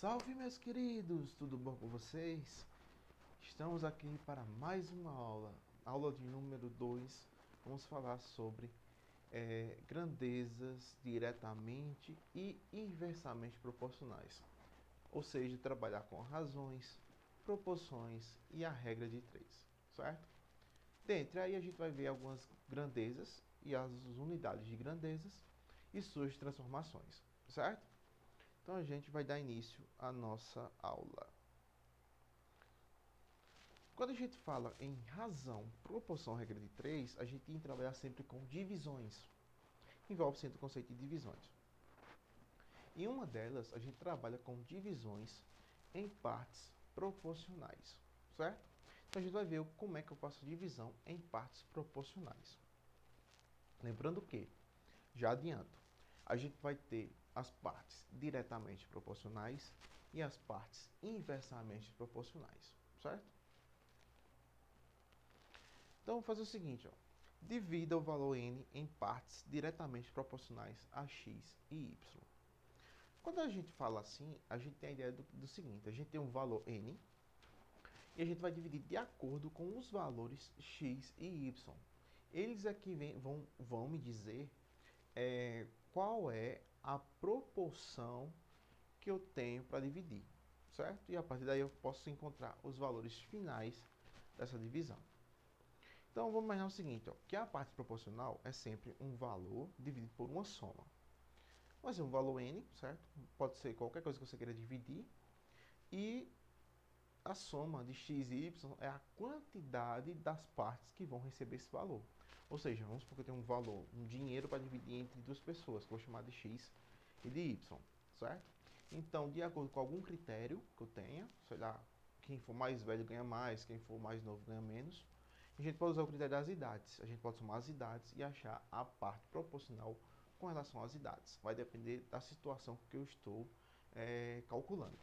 Salve, meus queridos, tudo bom com vocês? Estamos aqui para mais uma aula de número 2. Vamos falar sobre grandezas diretamente e inversamente proporcionais, ou seja, trabalhar com razões, proporções e a regra de 3, certo? Dentre aí a gente vai ver algumas grandezas e as unidades de grandezas e suas transformações, certo? Então a gente vai dar início à nossa aula. Quando a gente fala em razão, proporção, regra de 3, a gente tem que trabalhar sempre com divisões. Envolve sempre o conceito de divisões. Em uma delas, a gente trabalha com divisões em partes proporcionais, certo? Então a gente vai ver como é que eu faço divisão em partes proporcionais. Lembrando que, já adianto, a gente vai ter as partes diretamente proporcionais e as partes inversamente proporcionais, certo? Então, vamos fazer o seguinte, ó. Divida o valor n em partes diretamente proporcionais a x e y. Quando a gente fala assim, a gente tem a ideia do seguinte, a gente tem um valor n e a gente vai dividir de acordo com os valores x e y. Eles aqui vão me dizer qual é a proporção que eu tenho para dividir, certo? E a partir daí eu posso encontrar os valores finais dessa divisão. Então vamos imaginar o seguinte, ó, que a parte proporcional é sempre um valor dividido por uma soma. Vai ser um valor n, certo? Pode ser qualquer coisa que você queira dividir. E a soma de x e y é a quantidade das partes que vão receber esse valor. Ou seja, vamos supor que eu tenho um valor, um dinheiro para dividir entre duas pessoas, que eu vou chamar de x e de y, certo? Então, de acordo com algum critério que eu tenha, sei lá, quem for mais velho ganha mais, quem for mais novo ganha menos, a gente pode usar o critério das idades. A gente pode somar as idades e achar a parte proporcional com relação às idades. Vai depender da situação que eu estou calculando.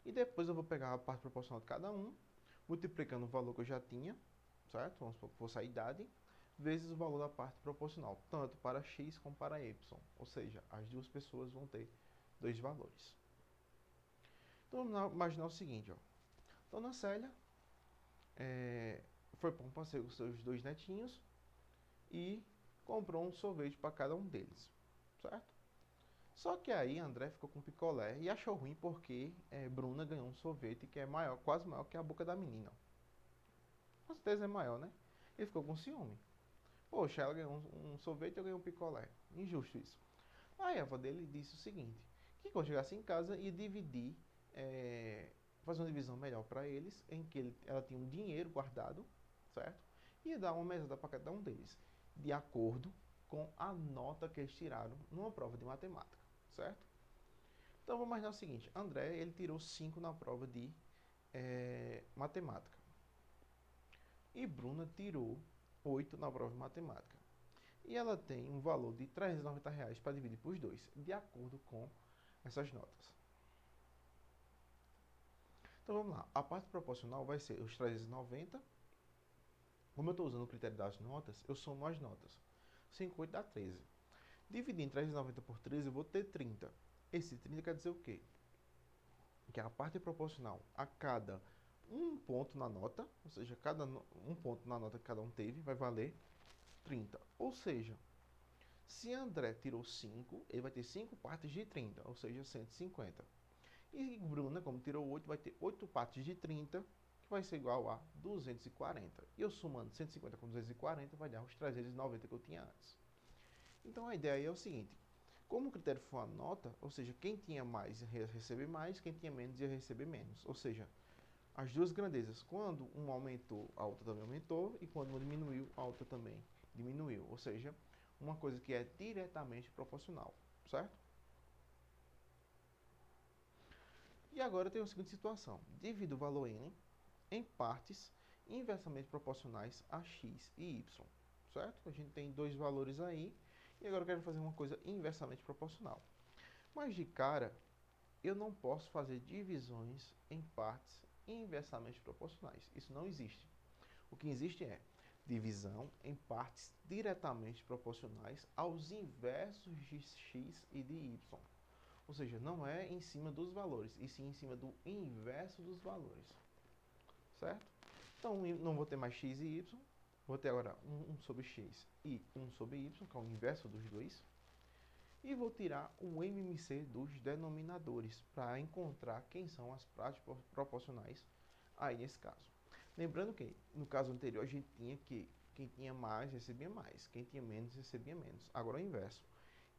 E depois eu vou pegar a parte proporcional de cada um, multiplicando o valor que eu já tinha, certo? Vamos supor que fosse a idade, vezes o valor da parte proporcional, tanto para x como para y. Ou seja, as duas pessoas vão ter dois valores. Então vamos imaginar o seguinte, ó. Dona Célia foi para um passeio com seus dois netinhos e comprou um sorvete para cada um deles, certo? Só que aí André ficou com picolé e achou ruim porque Bruna ganhou um sorvete que é maior, quase maior que a boca da menina. Com certeza é maior, né? Ele ficou com ciúme. Poxa, ela ganhou um sorvete e eu ganhei um picolé. Injusto isso. Aí a avó dele disse o seguinte, que quando chegasse em casa ia dividir, fazer uma divisão melhor para eles, em que ela tinha um dinheiro guardado, certo? E ia dar uma mesada para cada um deles, de acordo com a nota que eles tiraram numa prova de matemática, certo? Então vamos imaginar o seguinte, André ele tirou 5 na prova de matemática. E Bruna tirou 8 na prova de matemática. E ela tem um valor de R$390 para dividir por dois, de acordo com essas notas. Então vamos lá, a parte proporcional vai ser os 390. Como eu estou usando o critério das notas, eu somo as notas. 5, 8 dá 13. Dividindo 390 por 13, eu vou ter 30. Esse 30 quer dizer o quê? Que a parte proporcional a cada um ponto na nota, ou seja, cada um ponto na nota que cada um teve, vai valer 30. Ou seja, se André tirou 5, ele vai ter 5 partes de 30, ou seja, 150. E Bruna, como tirou 8, vai ter 8 partes de 30, que vai ser igual a 240. E eu somando 150 com 240 vai dar os 390 que eu tinha antes. Então a ideia aí é o seguinte: como o critério for a nota, ou seja, quem tinha mais ia receber mais, quem tinha menos ia receber menos. Ou seja, as duas grandezas, quando uma aumentou, a outra também aumentou, e quando uma diminuiu, a outra também diminuiu. Ou seja, uma coisa que é diretamente proporcional, certo? E agora tem a seguinte situação: divida o valor n em partes inversamente proporcionais a x e y, certo? A gente tem dois valores aí, e agora eu quero fazer uma coisa inversamente proporcional. Mas de cara, eu não posso fazer divisões em partes inversamente proporcionais. Isso não existe. O que existe é divisão em partes diretamente proporcionais aos inversos de x e de y. Ou seja, não é em cima dos valores, e sim em cima do inverso dos valores. Certo? Então, não vou ter mais x e y. Vou ter agora 1 sobre x e 1 sobre y, que é o inverso dos dois. E vou tirar o MMC dos denominadores para encontrar quem são as práticas proporcionais aí nesse caso. Lembrando que no caso anterior a gente tinha que quem tinha mais recebia mais, quem tinha menos recebia menos. Agora é o inverso.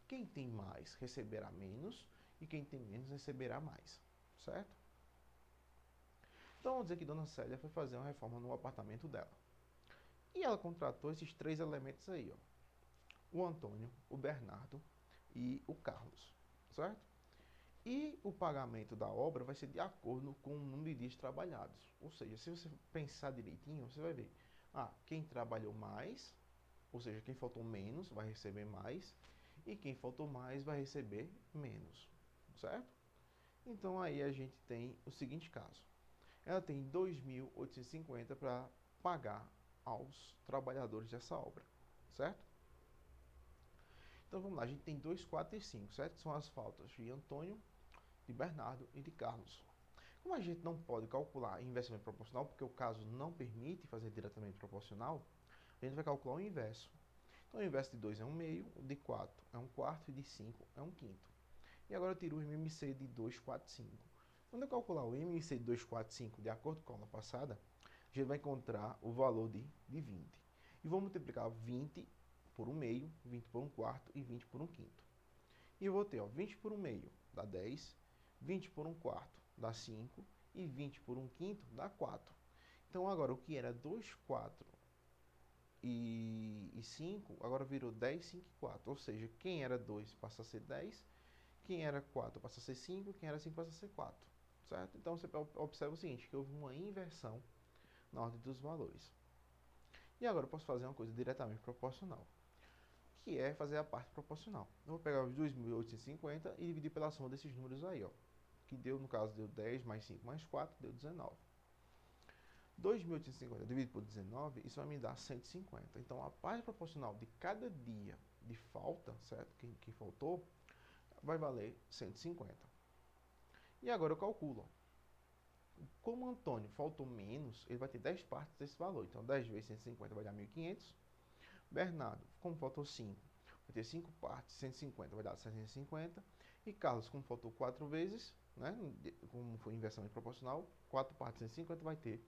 Quem tem mais receberá menos e quem tem menos receberá mais, certo? Então vamos dizer que Dona Célia foi fazer uma reforma no apartamento dela. E ela contratou esses três elementos aí, ó. O Antônio, o Bernardo e o Carlos, certo? E o pagamento da obra vai ser de acordo com o número de dias trabalhados. Ou seja, se você pensar direitinho, você vai ver, quem trabalhou mais, ou seja, quem faltou menos vai receber mais, e quem faltou mais vai receber menos, certo? Então aí a gente tem o seguinte caso. Ela tem 2.850 para pagar aos trabalhadores dessa obra, certo? Então vamos lá, a gente tem 2, 4 e 5, certo? São as faltas de Antônio, de Bernardo e de Carlos. Como a gente não pode calcular inversamente proporcional, porque o caso não permite fazer diretamente proporcional, a gente vai calcular o inverso. Então o inverso de 2 é 1 meio, de 4 é 1 quarto e de 5 é 1 quinto. E agora eu tiro o MMC de 2, 4, 5. Quando eu calcular o MMC de 2, 4, 5 de acordo com a aula passada, a gente vai encontrar o valor de 20. E vou multiplicar 20 por 1 meio, 20 por 1 quarto e 20 por 1 quinto. E eu vou ter 20 por 1 meio dá 10, 20 por 1 quarto dá 5 e 20 por 1 quinto dá 4. Então agora o que era 2, 4 e 5, agora virou 10, 5 e 4. Ou seja, quem era 2 passa a ser 10, quem era 4 passa a ser 5, quem era 5 passa a ser 4. Certo? Então você observa o seguinte, que houve uma inversão na ordem dos valores. E agora eu posso fazer uma coisa diretamente proporcional, que é fazer a parte proporcional. Eu vou pegar os 2.850 e dividir pela soma desses números aí, ó, que deu, no caso, deu 10 mais 5 mais 4, deu 19. 2.850 dividido por 19, isso vai me dar 150. Então, a parte proporcional de cada dia de falta, certo? Que faltou, vai valer 150. E agora eu calculo. Como o Antônio faltou menos, ele vai ter 10 partes desse valor. Então, 10 vezes 150 vai dar 1.500. Bernardo, como faltou 5, vai ter 5 partes, 150 vai dar 750. E Carlos, como faltou 4 vezes, né, como foi inversamente proporcional, 4 partes, 150 vai ter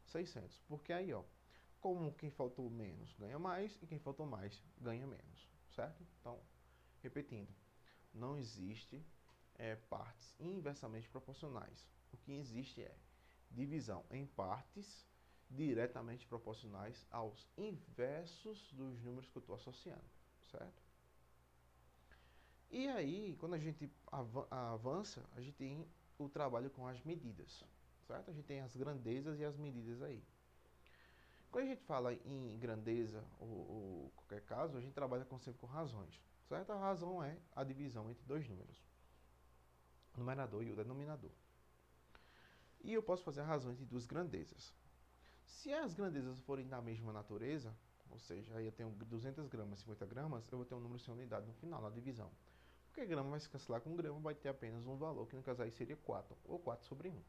600. Porque aí, ó, como quem faltou menos ganha mais e quem faltou mais ganha menos, certo? Então, repetindo, não existe partes inversamente proporcionais. O que existe é divisão em partes diretamente proporcionais aos inversos dos números que eu estou associando, certo? E aí, quando a gente avança, a gente tem o trabalho com as medidas, certo? A gente tem as grandezas e as medidas aí. Quando a gente fala em grandeza ou qualquer caso, a gente trabalha sempre com razões, certo? A razão é a divisão entre dois números, o numerador e o denominador. E eu posso fazer razões de duas grandezas. Se as grandezas forem da mesma natureza, ou seja, aí eu tenho 200 gramas, 50 gramas, eu vou ter um número sem unidade no final, na divisão. Porque grama vai se cancelar com grama, vai ter apenas um valor, que no caso aí seria 4, ou 4 sobre 1.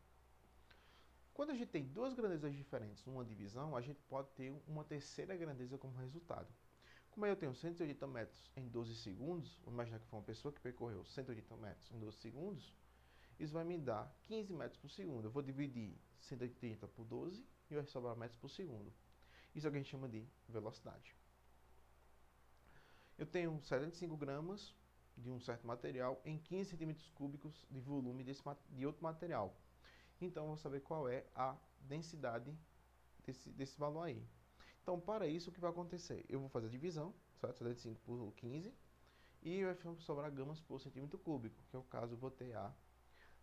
Quando a gente tem duas grandezas diferentes numa divisão, a gente pode ter uma terceira grandeza como resultado. Como aí eu tenho 180 metros em 12 segundos, vamos imaginar que foi uma pessoa que percorreu 180 metros em 12 segundos, Isso vai me dar 15 metros por segundo. Eu vou dividir 180 por 12 e vai sobrar metros por segundo. Isso é o que a gente chama de velocidade. Eu tenho 75 gramas de um certo material em 15 centímetros cúbicos de volume de outro material. Então, eu vou saber qual é a densidade desse valor aí. Então, para isso, o que vai acontecer? Eu vou fazer a divisão, certo? 75 por 15, e vai sobrar gramas por centímetro cúbico, que é o caso, eu vou ter a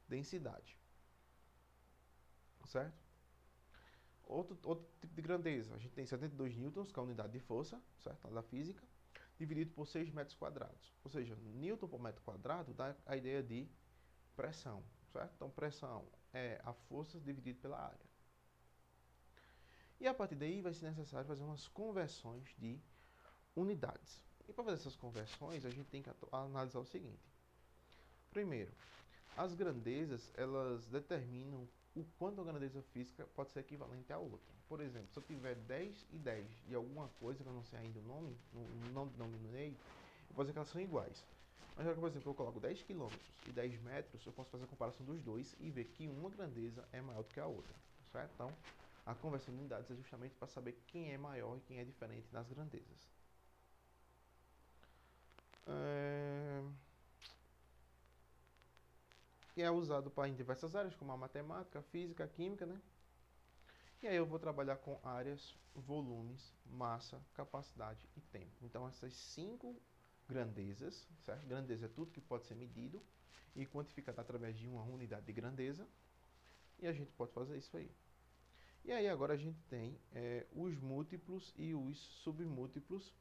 densidade, certo? Outro tipo de grandeza, a gente tem 72 newtons, que é a unidade de força, certo? Da física, dividido por 6 metros quadrados. Ou seja, newton por metro quadrado dá a ideia de pressão, certo? Então, pressão é a força dividida pela área. E a partir daí vai ser necessário fazer umas conversões de unidades. E para fazer essas conversões, a gente tem que analisar o seguinte. Primeiro, as grandezas, elas determinam o quanto a grandeza física pode ser equivalente à outra. Por exemplo, se eu tiver 10 e 10 de alguma coisa, que eu não sei ainda o nome, não denominei, eu posso dizer que elas são iguais. Mas, por exemplo, eu coloco 10 km e 10 metros, eu posso fazer a comparação dos dois e ver que uma grandeza é maior do que a outra, certo? Então, a conversão de unidades é justamente para saber quem é maior e quem é diferente nas grandezas. Que é usado em diversas áreas, como a matemática, a física, a química, né? E aí eu vou trabalhar com áreas, volumes, massa, capacidade e tempo. Então essas 5 grandezas, certo? Grandeza é tudo que pode ser medido e quantificado através de uma unidade de grandeza. E a gente pode fazer isso aí. E aí agora a gente tem os múltiplos e os submúltiplos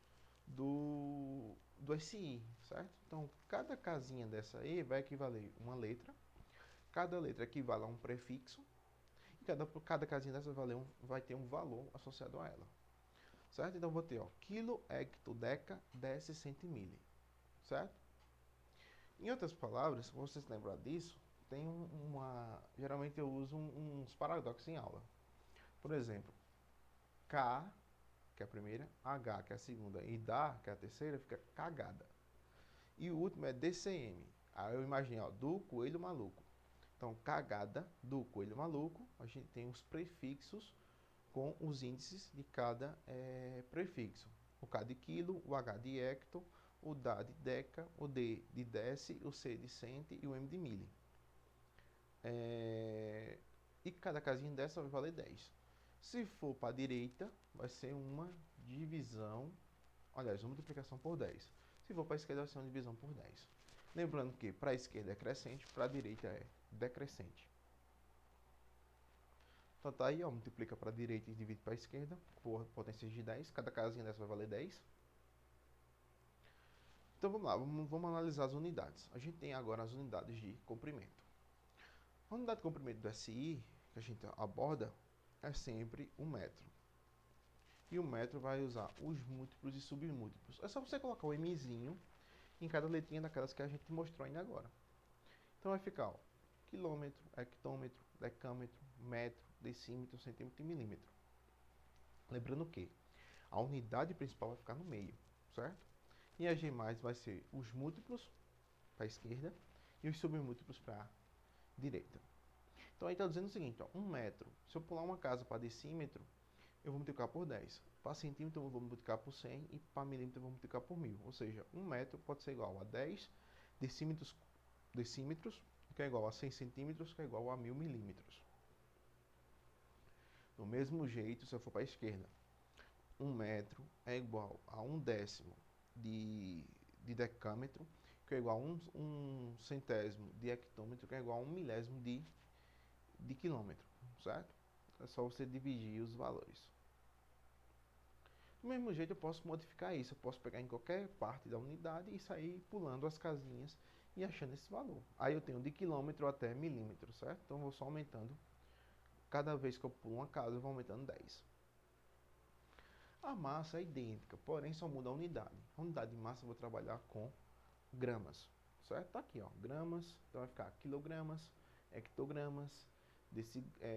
do SI, certo? Então cada casinha dessa aí vai equivaler uma letra. Cada letra equivale a um prefixo. E cada casinha dessa vai ter um valor associado a ela. Certo? Então, eu vou ter quilo, hecto, deca, deci, centimili. Certo? Em outras palavras, se vocês lembrar disso, tem geralmente eu uso uns paradoxos em aula. Por exemplo, K, que é a primeira, H, que é a segunda, e DA, que é a terceira, fica cagada. E o último é DCM. Aí eu imaginei, do coelho maluco. Então, cagada do coelho maluco, a gente tem os prefixos com os índices de cada prefixo. O K de quilo, o H de hecto, o DA de deca, o D de deci, o C de centi e o M de mili. E cada casinha dessa vai valer 10. Se for para a direita, vai ser uma divisão, aliás, uma multiplicação por 10. Se for para a esquerda, vai ser uma divisão por 10. Lembrando que para a esquerda é crescente, para a direita é decrescente. Então tá aí, multiplica para a direita e divide para a esquerda, por potências de 10. Cada casinha dessa vai valer 10. Então vamos lá, vamos analisar as unidades. A gente tem agora as unidades de comprimento. A unidade de comprimento do SI, que a gente aborda, é sempre um metro. E o metro vai usar os múltiplos e submúltiplos. É só você colocar o Mzinho em cada letrinha daquelas que a gente mostrou ainda agora. Então vai ficar quilômetro, hectômetro, decâmetro, metro, decímetro, centímetro e milímetro. Lembrando que a unidade principal vai ficar no meio, certo? E as demais vai ser os múltiplos para a esquerda e os submúltiplos para a direita. Então aí está dizendo o seguinte, 1 metro. Se eu pular uma casa para decímetro, eu vou multiplicar por 10. Para centímetro eu vou multiplicar por 100 e para milímetro eu vou multiplicar por 1000. Ou seja, 1 metro pode ser igual a 10 decímetros, que é igual a 100 centímetros, que é igual a 1000 milímetros. Do mesmo jeito, se eu for para a esquerda, 1 metro é igual a 1 décimo de decâmetro, que é igual a um centésimo de hectômetro, que é igual a 1 milésimo de quilômetro, certo? É só você dividir os valores. Do mesmo jeito, eu posso modificar isso. Eu posso pegar em qualquer parte da unidade e sair pulando as casinhas e achando esse valor. Aí eu tenho de quilômetro até milímetro, certo? Então eu vou só aumentando. Cada vez que eu pulo uma casa, eu vou aumentando 10. A massa é idêntica, porém só muda a unidade. A unidade de massa eu vou trabalhar com gramas, certo? Tá aqui, gramas. Então vai ficar quilogramas, hectogramas,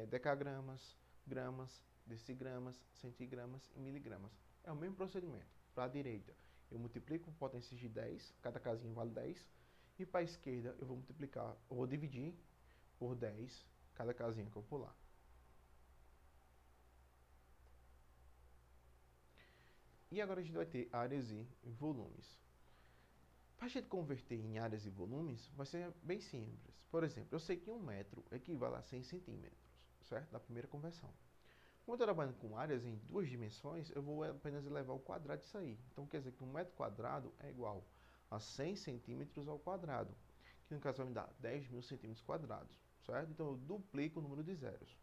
decagramas, gramas, decigramas, centigramas e miligramas. É o mesmo procedimento. Para a direita, eu multiplico por potências de 10, cada casinha vale 10. E para a esquerda, eu vou multiplicar, eu vou dividir por 10 cada casinha que eu pular. E agora a gente vai ter áreas e volumes. Para a gente converter em áreas e volumes, vai ser bem simples. Por exemplo, eu sei que 1 metro equivale a 100 centímetros, certo? Da primeira conversão. Quando eu trabalho com áreas em 2 dimensões, eu vou apenas elevar ao quadrado disso aí. Então quer dizer que 1 metro quadrado é igual a 100 centímetros ao quadrado, que no caso vai me dar 10.000 centímetros quadrados, certo? Então eu duplico o número de zeros.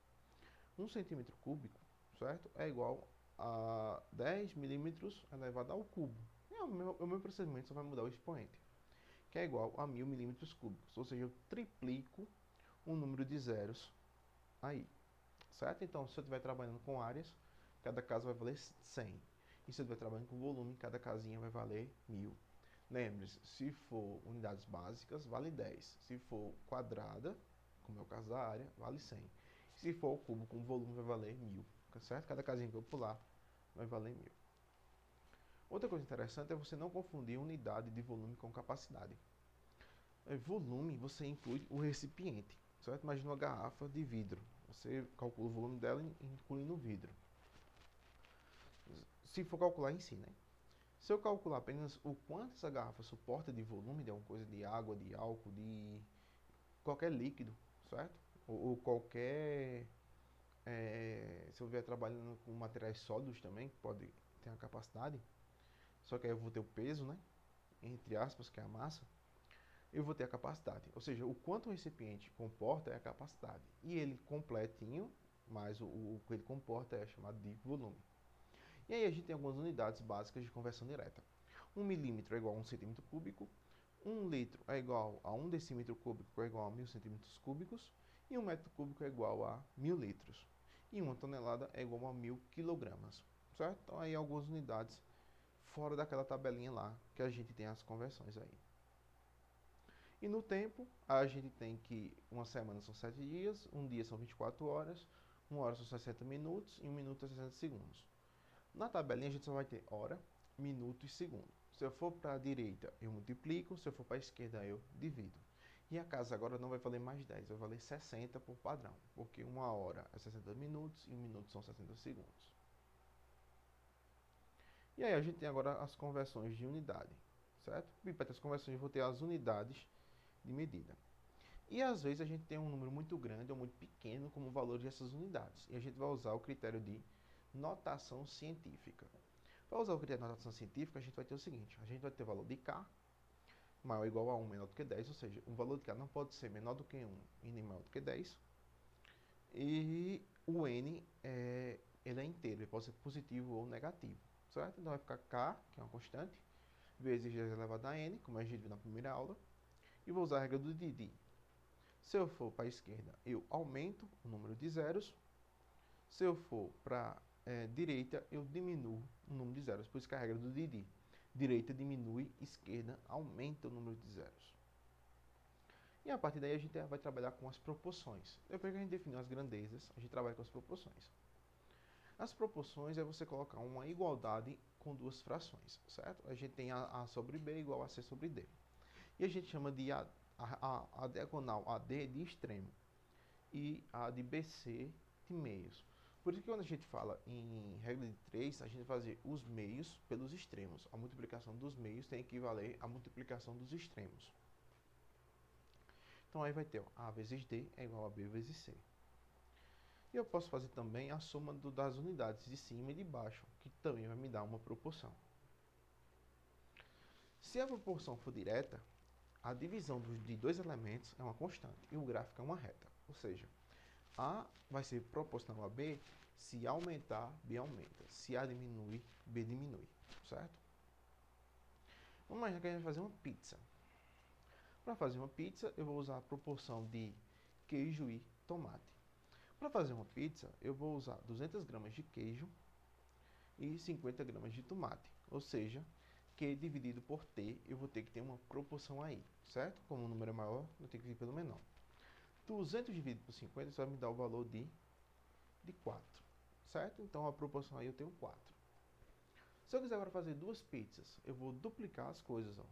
1 centímetro cúbico, certo? É igual a 10 milímetros elevado ao cubo. É o meu procedimento, só vai mudar o expoente, que é igual a 1.000 milímetros cúbicos. Ou seja, eu triplico o número de zeros aí, certo? Então, se eu estiver trabalhando com áreas, cada casa vai valer 100. E se eu estiver trabalhando com volume, cada casinha vai valer 1.000. Lembre-se, se for unidades básicas, vale 10. Se for quadrada, como é o caso da área, vale 100. Se for o cubo com volume, vai valer 1.000. Certo? Cada casinha que eu pular vai valer 1.000. Outra coisa interessante é você não confundir unidade de volume com capacidade. Volume, você inclui o recipiente, certo? Imagina uma garrafa de vidro. Você calcula o volume dela incluindo o vidro. Se for calcular em si, né? Se eu calcular apenas o quanto essa garrafa suporta de volume, de alguma coisa de água, de álcool, de qualquer líquido, certo? Ou qualquer... se eu estiver trabalhando com materiais sólidos também, que pode ter a capacidade, só que aí eu vou ter o peso, né? Entre aspas, que é a massa, eu vou ter a capacidade. Ou seja, o quanto o recipiente comporta é a capacidade. E ele completinho, mas o que ele comporta é chamado de volume. E aí a gente tem algumas unidades básicas de conversão direta. 1 milímetro é igual a 1 centímetro cúbico, 1 litro é igual a 1 decímetro cúbico é igual a 1.000 centímetros cúbicos, e 1 metro cúbico é igual a 1.000 litros. E 1 tonelada é igual a 1.000 quilogramas, certo? Então aí algumas unidades fora daquela tabelinha lá que a gente tem as conversões aí. E no tempo, a gente tem que uma semana são 7 dias, um dia são 24 horas, uma hora são 60 minutos e um minuto é 60 segundos. Na tabelinha a gente só vai ter hora, minuto e segundo. Se eu for para a direita, eu multiplico, se eu for para a esquerda, eu divido. E a casa agora não vai valer mais 10, vai valer 60 por padrão, porque uma hora é 60 minutos e um minuto são 60 segundos. E aí a gente tem agora as conversões de unidade, certo? E para ter as conversões eu vou ter as unidades de medida. E às vezes a gente tem um número muito grande ou muito pequeno como valor dessas unidades. E a gente vai usar o critério de notação científica. Para usar o critério de notação científica, a gente vai ter o seguinte: a gente vai ter o valor de K maior ou igual a 1 menor do que 10, ou seja, o valor de K não pode ser menor do que 1 e nem maior do que 10. E o N ele é inteiro, ele pode ser positivo ou negativo, certo? Então vai ficar K, que é uma constante, vezes 10 elevado a N, como a gente viu na primeira aula. E vou usar a regra do Didi. Se eu for para a esquerda, eu aumento o número de zeros. Se eu for para a direita, eu diminuo o número de zeros. Por isso que a regra do Didi. Direita diminui, esquerda aumenta o número de zeros. E a partir daí a gente vai trabalhar com as proporções. Depois que a gente definiu as grandezas, a gente trabalha com as proporções. As proporções é você colocar uma igualdade com duas frações, certo? A gente tem A sobre B igual a C sobre D. E a gente chama de a diagonal AD de extremo e a de BC de meios. Por isso que quando a gente fala em regra de 3, a gente vai fazer os meios pelos extremos. A multiplicação dos meios tem que equivaler à multiplicação dos extremos. Então aí vai ter A vezes D é igual a B vezes C. E eu posso fazer também a soma das unidades de cima e de baixo, que também vai me dar uma proporção. Se a proporção for direta, a divisão de dois elementos é uma constante e o gráfico é uma reta. Ou seja, A vai ser proporcional a B, se A aumentar, B aumenta. Se A diminui, B diminui. Certo? Vamos imaginar que a gente vai fazer uma pizza. Para fazer uma pizza, eu vou usar a proporção de queijo e tomate. Para fazer uma pizza, eu vou usar 200 gramas de queijo e 50 gramas de tomate. Ou seja, Q dividido por T, eu vou ter que ter uma proporção aí, certo? Como o número é maior, eu tenho que dividir pelo menor. 200 dividido por 50, isso vai me dar o valor de 4, certo? Então, a proporção aí eu tenho 4. Se eu quiser agora fazer duas pizzas, eu vou duplicar as coisas, ó.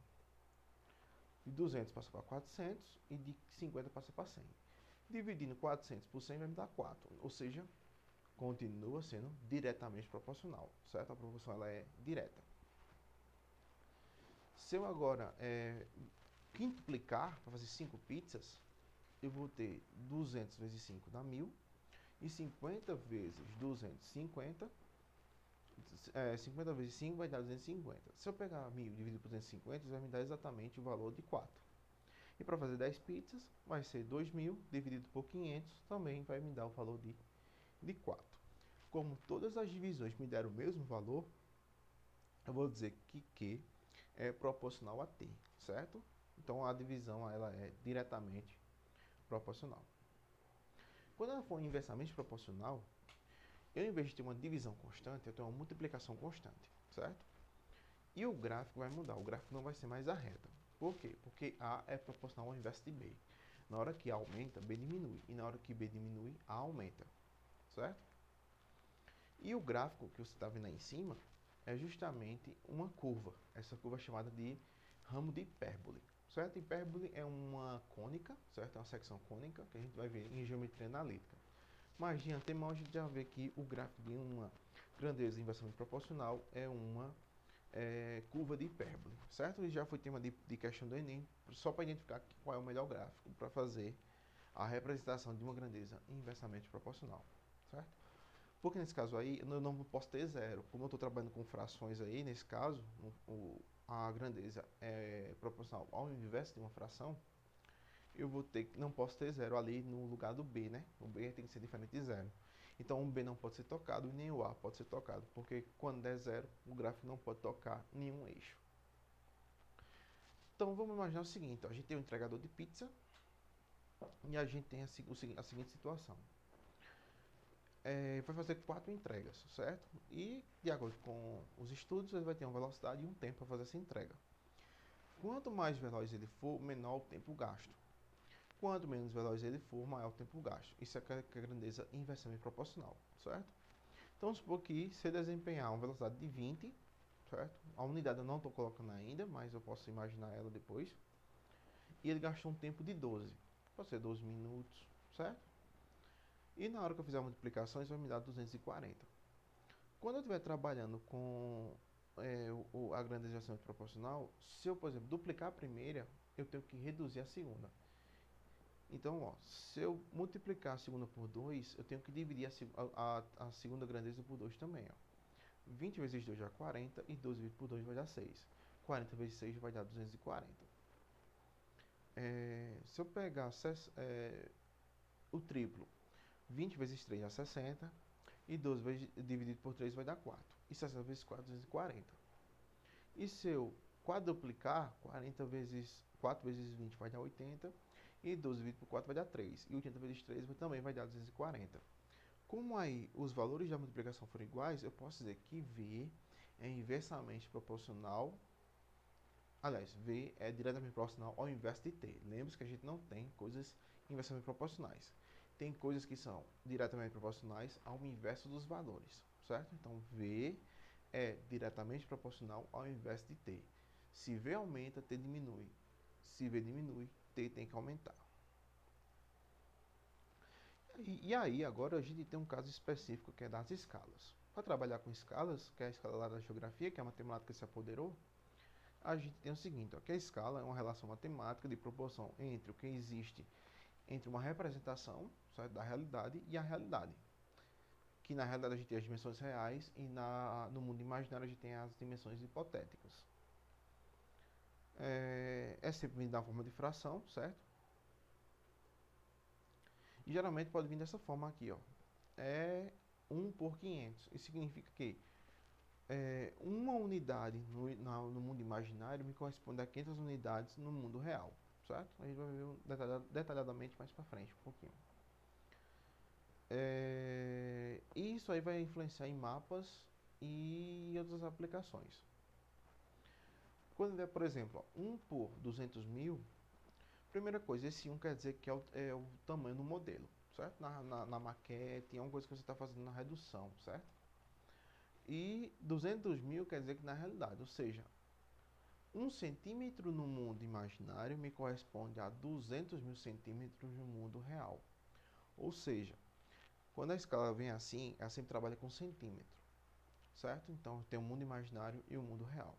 De 200 passa para 400 e de 50 passa para 100. Dividindo 400 por 100 vai me dar 4, ou seja, continua sendo diretamente proporcional, certo? A proporção ela é direta. Se eu agora quintuplicar para fazer 5 pizzas, eu vou ter 200 vezes 5 dá 1000, e 50 vezes 250, 50 vezes 5 vai dar 250. Se eu pegar 1000 dividido por 250, isso vai me dar exatamente o valor de 4. E para fazer 10 pizzas, vai ser 2000 dividido por 500, também vai me dar o valor de 4. Como todas as divisões me deram o mesmo valor, eu vou dizer que Q é proporcional a T, certo? Então a divisão ela é diretamente proporcional. Quando ela for inversamente proporcional, eu, em vez de ter uma divisão constante, eu tenho uma multiplicação constante, certo? E o gráfico vai mudar, o gráfico não vai ser mais a reta. Por quê? Porque A é proporcional ao inverso de B. Na hora que A aumenta, B diminui. E na hora que B diminui, A aumenta, certo? E o gráfico que você está vendo aí em cima é justamente uma curva. Essa curva é chamada de ramo de hipérbole, certo? Hipérbole é uma cônica, certo? É uma secção cônica que a gente vai ver em geometria analítica. Mas de antemão a gente já vê que o gráfico de uma grandeza inversamente proporcional é uma curva de hipérbole, certo? E já foi tema de questão do Enem, só para identificar qual é o melhor gráfico para fazer a representação de uma grandeza inversamente proporcional, certo? Porque nesse caso aí eu não posso ter zero. Como eu estou trabalhando com frações aí, nesse caso, a grandeza é proporcional ao inverso de uma fração, eu vou ter não posso ter zero ali no lugar do B, né? O B tem que ser diferente de zero. Então o B não pode ser tocado e nem o A pode ser tocado, porque quando der zero, o gráfico não pode tocar nenhum eixo. Então vamos imaginar o seguinte, ó, a gente tem um entregador de pizza e a gente tem a seguinte situação. Vai fazer 4 entregas, certo? E de acordo com os estudos, ele vai ter uma velocidade e um tempo para fazer essa entrega. Quanto mais veloz ele for, menor o tempo gasto. Quanto menos veloz ele for, maior o tempo gasto. Isso é a grandeza inversamente proporcional, certo? Então, vamos supor que se ele desempenhar uma velocidade de 20, certo? A unidade eu não estou colocando ainda, mas eu posso imaginar ela depois. E ele gastou um tempo de 12. Pode ser 12 minutos, certo? E na hora que eu fizer a multiplicação, isso vai me dar 240. Quando eu estiver trabalhando com a grandeza inversamente proporcional, se eu, por exemplo, duplicar a primeira, eu tenho que reduzir a segunda. Então, ó, se eu multiplicar a segunda por 2, eu tenho que dividir a segunda grandeza por 2 também. Ó. 20 vezes 2 dá 40 e 12 vezes por 2 vai dar 6. 40 vezes 6 vai dar 240. Se eu pegar o triplo, 20 vezes 3 dá 60 e 12 vezes, dividido por 3 vai dar 4. E 60 vezes 4, 240. E se eu quadruplicar, 4 vezes 20 vai dar 80 e 12 dividido por 4 vai dar 3. E 80 vezes 3 também vai dar 240. Como aí os valores da multiplicação foram iguais, eu posso dizer que V é inversamente proporcional. Aliás, V é diretamente proporcional ao inverso de T. Lembre-se que a gente não tem coisas inversamente proporcionais. Tem coisas que são diretamente proporcionais ao inverso dos valores, certo? Então, V é diretamente proporcional ao inverso de T. Se V aumenta, T diminui. Se V diminui, T tem que aumentar. E aí, agora a gente tem um caso específico que é das escalas. Para trabalhar com escalas, que é a escala lá da geografia, que é a matemática que se apoderou, a gente tem o seguinte, ó, que a escala é uma relação matemática de proporção entre o que existe entre uma representação, certo, da realidade e a realidade. Que na realidade a gente tem as dimensões reais e no mundo imaginário a gente tem as dimensões hipotéticas. É sempre vindo da forma de fração, certo? E geralmente pode vir dessa forma aqui, ó. É 1 por 500. Isso significa que uma unidade no mundo imaginário me corresponde a 500 unidades no mundo real, certo? A gente vai ver detalhadamente mais para frente um pouquinho. E isso aí vai influenciar em mapas e outras aplicações. Quando é, por exemplo, 1 por 200 mil, primeira coisa, esse 1 quer dizer que é o tamanho do modelo, certo? Na maquete, é uma coisa que você está fazendo na redução, certo? E 200 mil quer dizer que na realidade, ou seja, 1 centímetro no mundo imaginário me corresponde a 200 mil centímetros no mundo real. Ou seja, quando a escala vem assim, ela sempre trabalha com centímetro, certo? Então tem o mundo imaginário e o mundo real.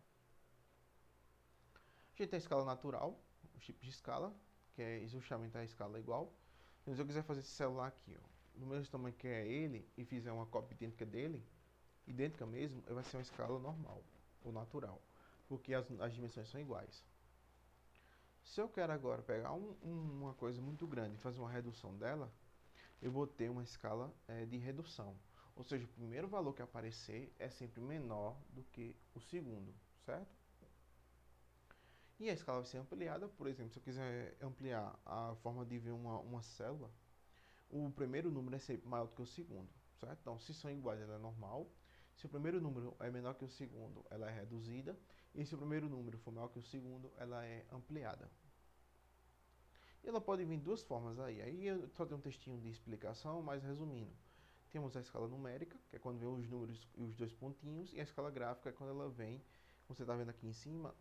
A gente tem a escala natural, os tipos de escala, que é justamente a escala igual. Então, se eu quiser fazer esse celular aqui, ó, do mesmo tamanho que é ele, e fizer uma cópia idêntica dele, idêntica mesmo, vai ser uma escala normal, ou natural, porque as dimensões são iguais. Se eu quero agora pegar uma coisa muito grande e fazer uma redução dela, eu vou ter uma escala de redução. Ou seja, o primeiro valor que aparecer é sempre menor do que o segundo, certo? E a escala vai ser ampliada, por exemplo, se eu quiser ampliar a forma de ver uma célula, o primeiro número é sempre maior do que o segundo, certo? Então, se são iguais, ela é normal. Se o primeiro número é menor que o segundo, ela é reduzida. E se o primeiro número for maior que o segundo, ela é ampliada. E ela pode vir de duas formas aí. Aí eu só tenho um textinho de explicação, mas resumindo. Temos a escala numérica, que é quando vem os números e os dois pontinhos, e a escala gráfica é quando ela vem, como você está vendo aqui em cima,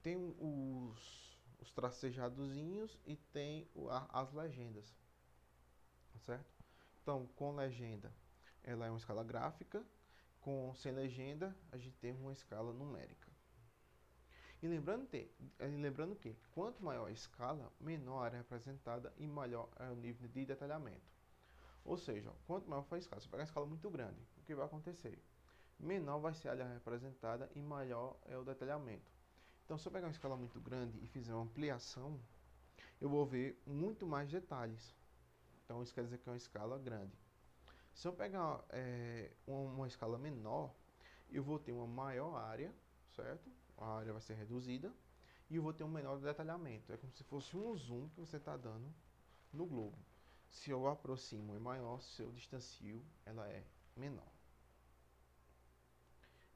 tem os tracejadozinhos e tem as legendas, certo? Então, com legenda, ela é uma escala gráfica, sem legenda, a gente tem uma escala numérica. E lembrando que, quanto maior a escala, menor a área representada e maior é o nível de detalhamento. Ou seja, quanto maior for a escala, se eu pegar uma escala muito grande, o que vai acontecer? Menor vai ser a área representada e maior é o detalhamento. Então, se eu pegar uma escala muito grande e fizer uma ampliação, eu vou ver muito mais detalhes. Então, isso quer dizer que é uma escala grande. Se eu pegar uma escala menor, eu vou ter uma maior área, certo? A área vai ser reduzida e eu vou ter um menor detalhamento. É como se fosse um zoom que você está dando no globo. Se eu aproximo é maior, se eu distancio ela é menor.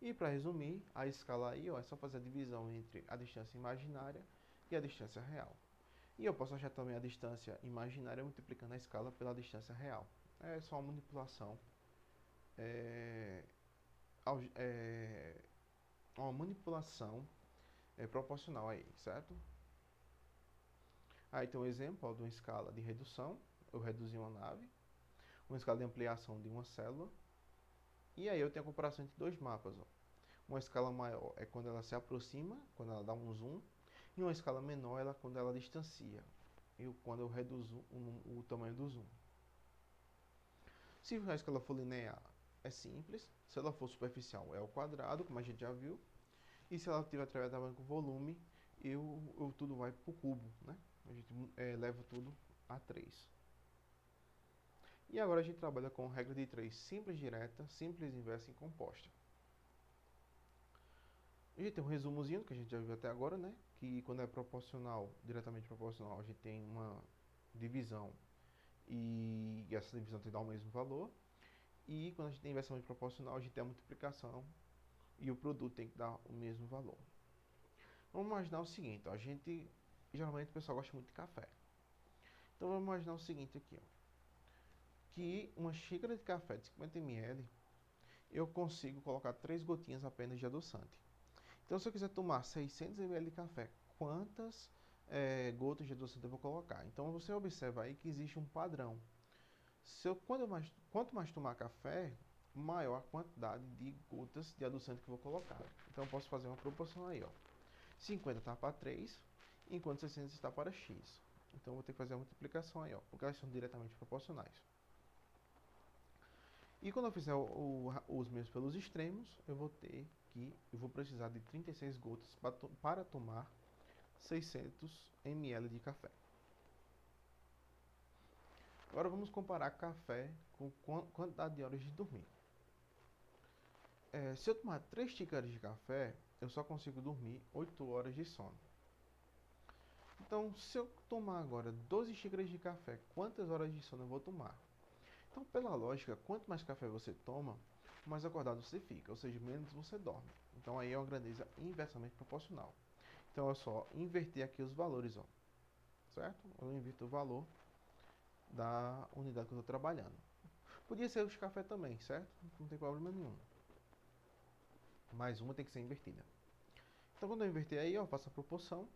E para resumir, a escala aí ó, é só fazer a divisão entre a distância imaginária e a distância real. E eu posso achar também a distância imaginária multiplicando a escala pela distância real. É só uma manipulação. É uma manipulação proporcional aí, certo? Aí tem um exemplo ó, de uma escala de redução. Eu reduzi uma nave. Uma escala de ampliação de uma célula. E aí eu tenho a comparação entre dois mapas. Ó. Uma escala maior é quando ela se aproxima, quando ela dá um zoom. E uma escala menor é quando ela distancia. Quando eu reduzo o tamanho do zoom. Se a escala for linear, é simples. Se ela for superficial, é ao quadrado, como a gente já viu. E se ela tiver trabalhando com volume, tudo vai para o cubo, né? A gente leva tudo a 3. E agora a gente trabalha com regra de 3 simples direta, simples inversa e composta. A gente tem um resumozinho que a gente já viu até agora, né? Que quando é proporcional, diretamente proporcional, a gente tem uma divisão e essa divisão tem que dar o mesmo valor. E quando a gente tem inversamente proporcional, a gente tem a multiplicação e o produto tem que dar o mesmo valor. Vamos imaginar o seguinte, ó, geralmente o pessoal gosta muito de café. Então vamos imaginar o seguinte aqui, ó, que uma xícara de café de 50 ml, eu consigo colocar 3 gotinhas apenas de adoçante. Então se eu quiser tomar 600 ml de café, quantas gotas de adoçante eu vou colocar? Então você observa aí que existe um padrão. Quanto mais tomar café, maior a quantidade de gotas de adoçante que eu vou colocar. Então eu posso fazer uma proporção aí, ó. 50 está para 3, enquanto 600 está para x. Então eu vou ter que fazer a multiplicação aí, ó, porque elas são diretamente proporcionais. E quando eu fizer os meus pelos extremos, eu vou precisar de 36 gotas para tomar 600 ml de café. Agora vamos comparar café com quantidade de horas de dormir. Se eu tomar 3 xícaras de café, eu só consigo dormir 8 horas de sono. Então, se eu tomar agora 12 xícaras de café, quantas horas de sono eu vou tomar? Então, pela lógica, quanto mais café você toma, mais acordado você fica, ou seja, menos você dorme. Então, aí é uma grandeza inversamente proporcional. Então, é só inverter aqui os valores, ó, certo? Eu inverto o valor da unidade que eu estou trabalhando. Podia ser os café também, certo? Não tem problema nenhum. Mais uma tem que ser invertida. Então, quando eu inverter aí, eu faço a proporção.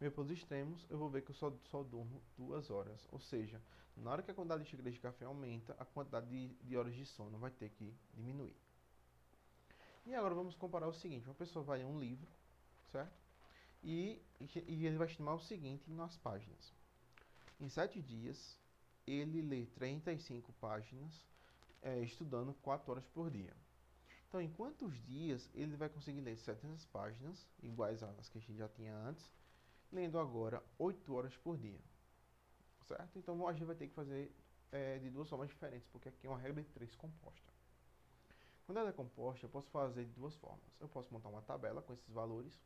Meu pelos extremos, eu vou ver que eu só durmo 2 horas. Ou seja, na hora que a quantidade de xícaras de café aumenta, a quantidade de horas de sono vai ter que diminuir. E agora vamos comparar o seguinte: uma pessoa vai ler um livro, certo? E ele vai estimar o seguinte nas páginas. Em 7 dias, ele lê 35 páginas, estudando 4 horas por dia. Então, em quantos dias ele vai conseguir ler 700 páginas, iguais às que a gente já tinha antes, lendo agora 8 horas por dia, certo? Então, a gente vai ter que fazer de duas formas diferentes, porque aqui é uma regra de 3 composta. Quando ela é composta, eu posso fazer de duas formas. Eu posso montar uma tabela com esses valores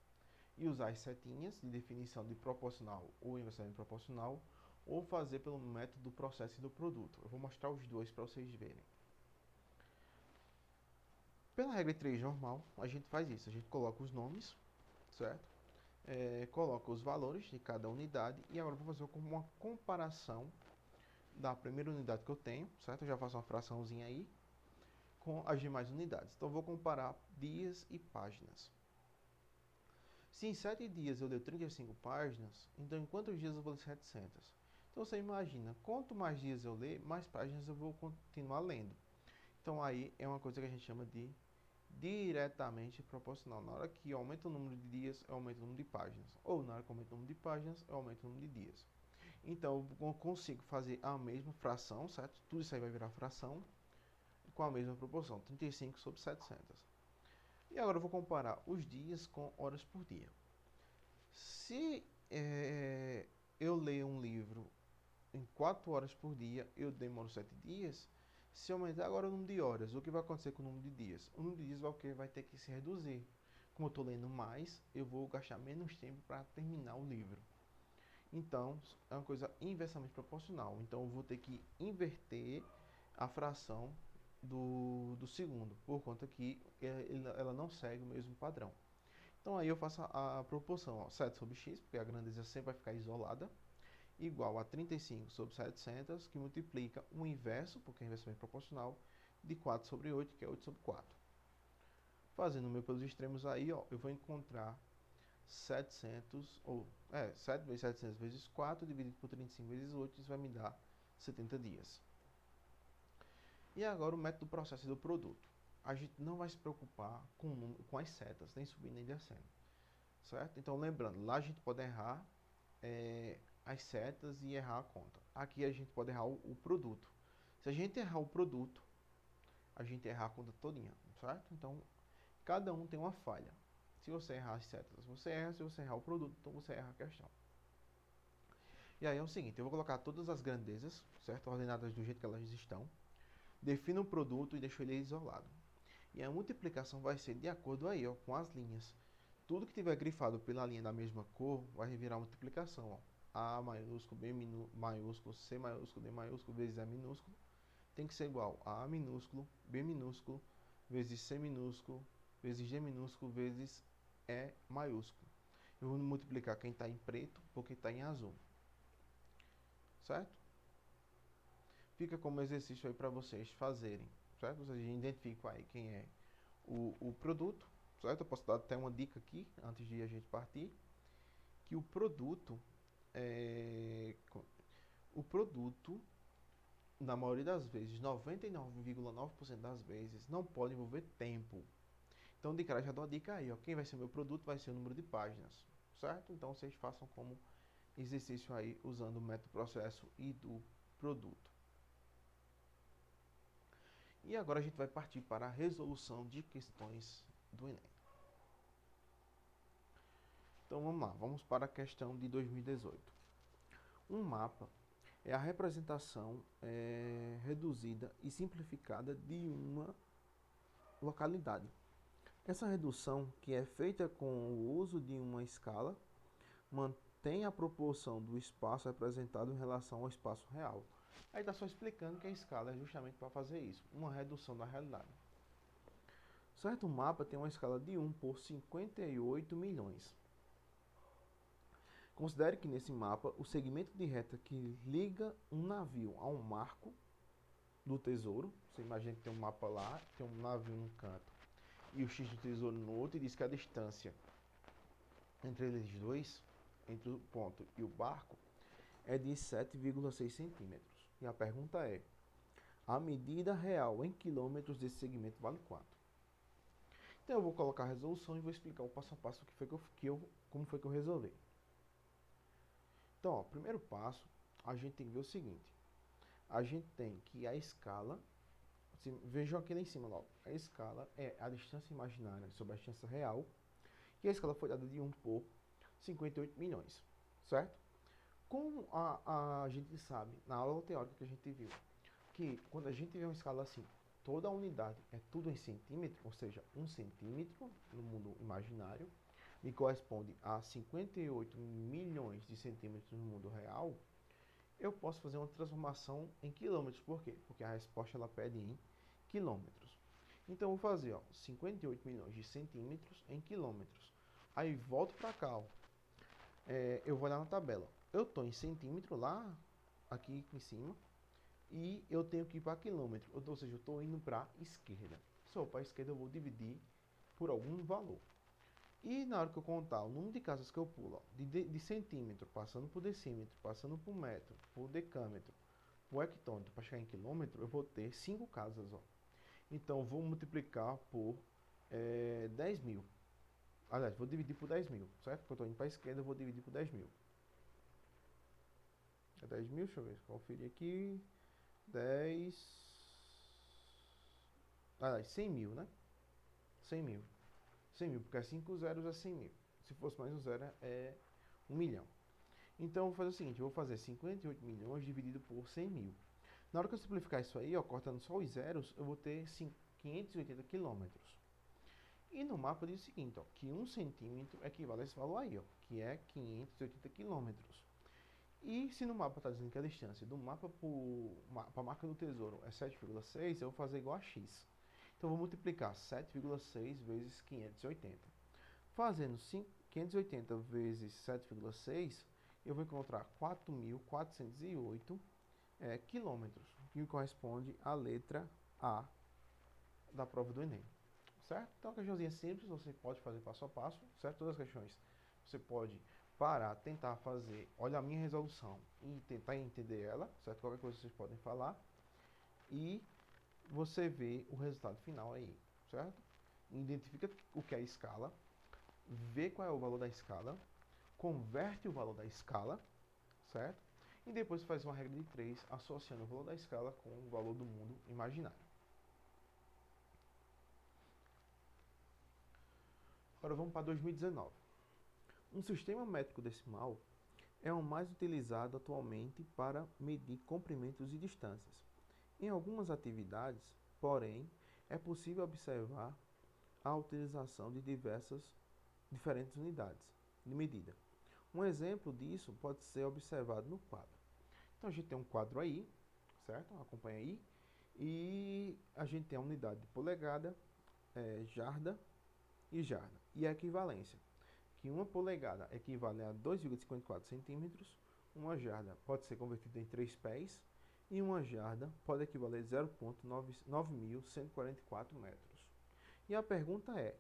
e usar as setinhas de definição de proporcional ou inversamente proporcional, ou fazer pelo método do processo e do produto. Eu vou mostrar os dois para vocês verem. Pela regra 3 normal, a gente faz isso. A gente coloca os nomes, certo? Coloca os valores de cada unidade e agora eu vou fazer uma comparação da primeira unidade que eu tenho, certo? Eu já faço uma fraçãozinha aí com as demais unidades. Então eu vou comparar dias e páginas. Se em 7 dias eu leio 35 páginas, então em quantos dias eu vou ler 700? Então você imagina, quanto mais dias eu ler, mais páginas eu vou continuar lendo. Então aí é uma coisa que a gente chama de diretamente proporcional. Na hora que aumenta o número de dias, eu aumento o número de páginas. Ou na hora que aumenta o número de páginas, eu aumento o número de dias. Então eu consigo fazer a mesma fração, certo? Tudo isso aí vai virar fração com a mesma proporção, 35 sobre 700. E agora eu vou comparar os dias com horas por dia. Se eu ler um livro em 4 horas por dia, eu demoro 7 dias. Se aumentar agora o número de horas, o que vai acontecer com o número de dias? O número de dias vai ter que se reduzir. Como eu estou lendo mais, eu vou gastar menos tempo para terminar o livro. Então, é uma coisa inversamente proporcional. Então, eu vou ter que inverter a fração do segundo, por conta que ela não segue o mesmo padrão. Então, aí eu faço a proporção, ó, 7 sobre x, porque a grandeza sempre vai ficar isolada, igual a 35 sobre 700, que multiplica o inverso, porque é inversamente proporcional, de 4 sobre 8, que é 8 sobre 4. Fazendo o meu pelos extremos aí, ó, eu vou encontrar 700, 7 vezes 700 vezes 4, dividido por 35 vezes 8, isso vai me dar 70 dias. E agora o método do processo e do produto. A gente não vai se preocupar com as setas, nem subindo nem descendo, certo? Então, lembrando, lá a gente pode errar as setas e errar a conta. Aqui a gente pode errar o produto. Se a gente errar o produto, a gente errar a conta todinha, certo? Então, cada um tem uma falha. Se você errar as setas, você erra. Se você errar o produto, então você erra a questão. E aí é o seguinte, eu vou colocar todas as grandezas, certo? Ordenadas do jeito que elas estão. Defino o produto e deixo ele isolado. E a multiplicação vai ser de acordo aí, ó, com as linhas. Tudo que tiver grifado pela linha da mesma cor vai virar multiplicação, ó. A maiúsculo, B maiúsculo, C maiúsculo, D maiúsculo vezes E minúsculo tem que ser igual a minúsculo, B minúsculo, vezes C minúsculo, vezes D minúsculo, vezes E maiúsculo. Eu vou multiplicar quem está em preto por quem está em azul. Certo? Fica como exercício aí para vocês fazerem. Certo? Vocês identificam aí quem é o produto. Certo? Eu posso dar até uma dica aqui, antes de a gente partir. Que o produto, na maioria das vezes, 99,9% das vezes, não pode envolver tempo. Então, de cara, já dou a dica aí, ó. Quem vai ser meu produto vai ser o número de páginas, certo? Então, vocês façam como exercício aí, usando o método processo e do produto. E agora a gente vai partir para a resolução de questões do Enem. Então, vamos lá. Vamos para a questão de 2018. Um mapa é a representação reduzida e simplificada de uma localidade. Essa redução, que é feita com o uso de uma escala, mantém a proporção do espaço representado em relação ao espaço real. Aí está só explicando que a escala é justamente para fazer isso, uma redução da realidade. Certo mapa tem uma escala de 1 por 58 milhões. Considere que nesse mapa, o segmento de reta que liga um navio a um marco do tesouro, você imagina que tem um mapa lá, tem um navio num canto e o X do tesouro no outro, e diz que a distância entre eles dois entre o ponto e o barco é de 7,6 centímetros. E a pergunta é, a medida real em quilômetros desse segmento vale quanto? Então eu vou colocar a resolução e vou explicar o passo a passo como foi que eu resolvi. Então, ó, primeiro passo, a gente tem que ver o seguinte. A gente tem que a escala, vejam aqui lá em cima logo, a escala é a distância imaginária sobre a distância real, e a escala foi dada de 1 por 58 milhões, certo? Como a gente sabe, na aula teórica que a gente viu, que quando a gente vê uma escala assim, toda a unidade é tudo em centímetro, ou seja, 1 centímetro no mundo imaginário, e corresponde a 58 milhões de centímetros no mundo real, eu posso fazer uma transformação em quilômetros. Por quê? Porque a resposta ela pede em quilômetros. Então, eu vou fazer 58 milhões de centímetros em quilômetros. Aí, volto para cá. Eu vou olhar na tabela. Eu estou em centímetro lá, aqui em cima, e eu tenho que ir para quilômetro. Ou seja, eu estou indo para a esquerda. Se eu for para a esquerda, eu vou dividir por algum valor. E na hora que eu contar o número de casas que eu pulo, de centímetro, passando por decímetro, passando por metro, por decâmetro, por hectômetro, para chegar em quilômetro, eu vou ter 5 casas. Então, eu vou multiplicar por 10 mil. Aliás, vou dividir por 10 mil, certo? Porque eu estou indo para a esquerda, eu vou dividir por 10 mil. É 10 mil? Deixa eu ver, conferir aqui. 10... Aliás, 100 mil, né? 100 mil. 100 mil, porque 5 zeros é 100 mil. Se fosse mais um zero, é 1 milhão. Então, eu vou fazer o seguinte, eu vou fazer 58 milhões dividido por 100 mil. Na hora que eu simplificar isso aí, cortando só os zeros, eu vou ter 580 quilômetros. E no mapa diz o seguinte, que 1 centímetro equivale a esse valor aí, que é 580 quilômetros. E se no mapa está dizendo que a distância do mapa para a marca do tesouro é 7,6, eu vou fazer igual a x. Então, eu vou multiplicar 7,6 vezes 580. Fazendo 580 vezes 7,6, eu vou encontrar 4.408 quilômetros, que corresponde à letra A da prova do Enem. Certo? Então, a questãozinha simples, você pode fazer passo a passo, certo? Todas as questões você pode parar, tentar fazer, olha a minha resolução e tentar entender ela, certo? Qualquer coisa vocês podem falar. E você vê o resultado final aí, certo? Identifica o que é a escala, vê qual é o valor da escala, converte o valor da escala, certo? E depois faz uma regra de 3 associando o valor da escala com o valor do mundo imaginário. Agora vamos para 2019. Um sistema métrico decimal é o mais utilizado atualmente para medir comprimentos e distâncias. Em algumas atividades, porém, é possível observar a utilização de diferentes unidades de medida. Um exemplo disso pode ser observado no quadro. Então a gente tem um quadro aí, certo? Acompanha aí. E a gente tem a unidade de polegada, jarda e jarda. E a equivalência, que uma polegada equivale a 2,54 centímetros, uma jarda pode ser convertida em 3 pés, e uma jarda pode equivaler a 0,9144 metros. E a pergunta é,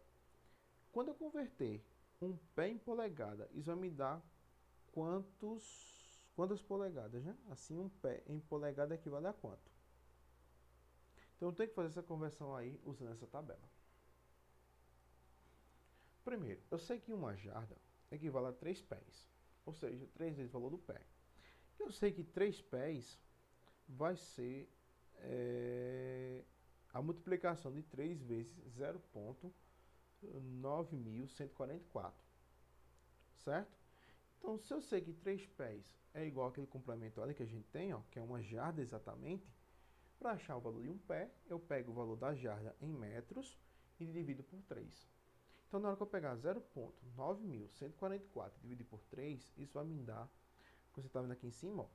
quando eu converter um pé em polegada, isso vai me dar quantas polegadas, né? Assim, um pé em polegada equivale a quanto? Então, eu tenho que fazer essa conversão aí usando essa tabela. Primeiro, eu sei que uma jarda equivale a 3 pés, ou seja, 3 vezes o valor do pé. Eu sei que 3 pés vai ser a multiplicação de 3 vezes 0,9144, certo? Então, se eu sei que 3 pés é igual àquele complemento ali que a gente tem, que é uma jarda exatamente, para achar o valor de um pé, eu pego o valor da jarda em metros e divido por 3. Então, na hora que eu pegar 0,9144 e dividir por 3, isso vai me dar, como você está vendo aqui em cima,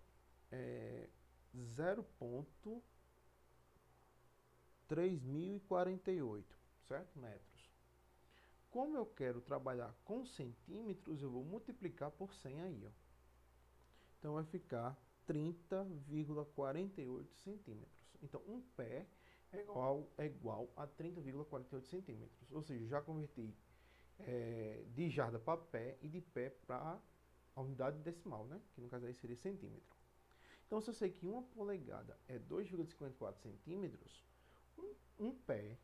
0,3048, certo? Metros. Como eu quero trabalhar com centímetros, eu vou multiplicar por 100 aí, Então, vai ficar 30,48 centímetros. Então, um pé é igual a 30,48 centímetros. Ou seja, já converti de jarda para pé e de pé para a unidade decimal, né? Que no caso aí seria centímetro. Então, se eu sei que uma polegada é 2,54 centímetros, um pé,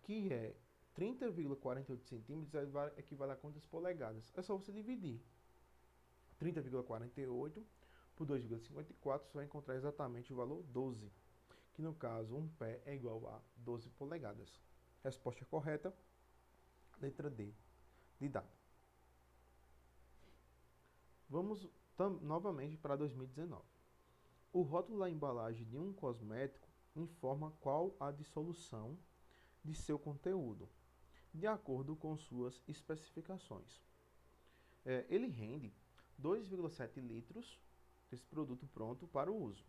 que é 30,48 centímetros, equivale a quantas polegadas? É só você dividir 30,48 por 2,54, você vai encontrar exatamente o valor 12, que no caso um pé é igual a 12 polegadas. Resposta correta, letra D, de dado. Vamos novamente para 2019. O rótulo da embalagem de um cosmético informa qual a dissolução de seu conteúdo, de acordo com suas especificações. Ele rende 2,7 litros desse produto pronto para o uso.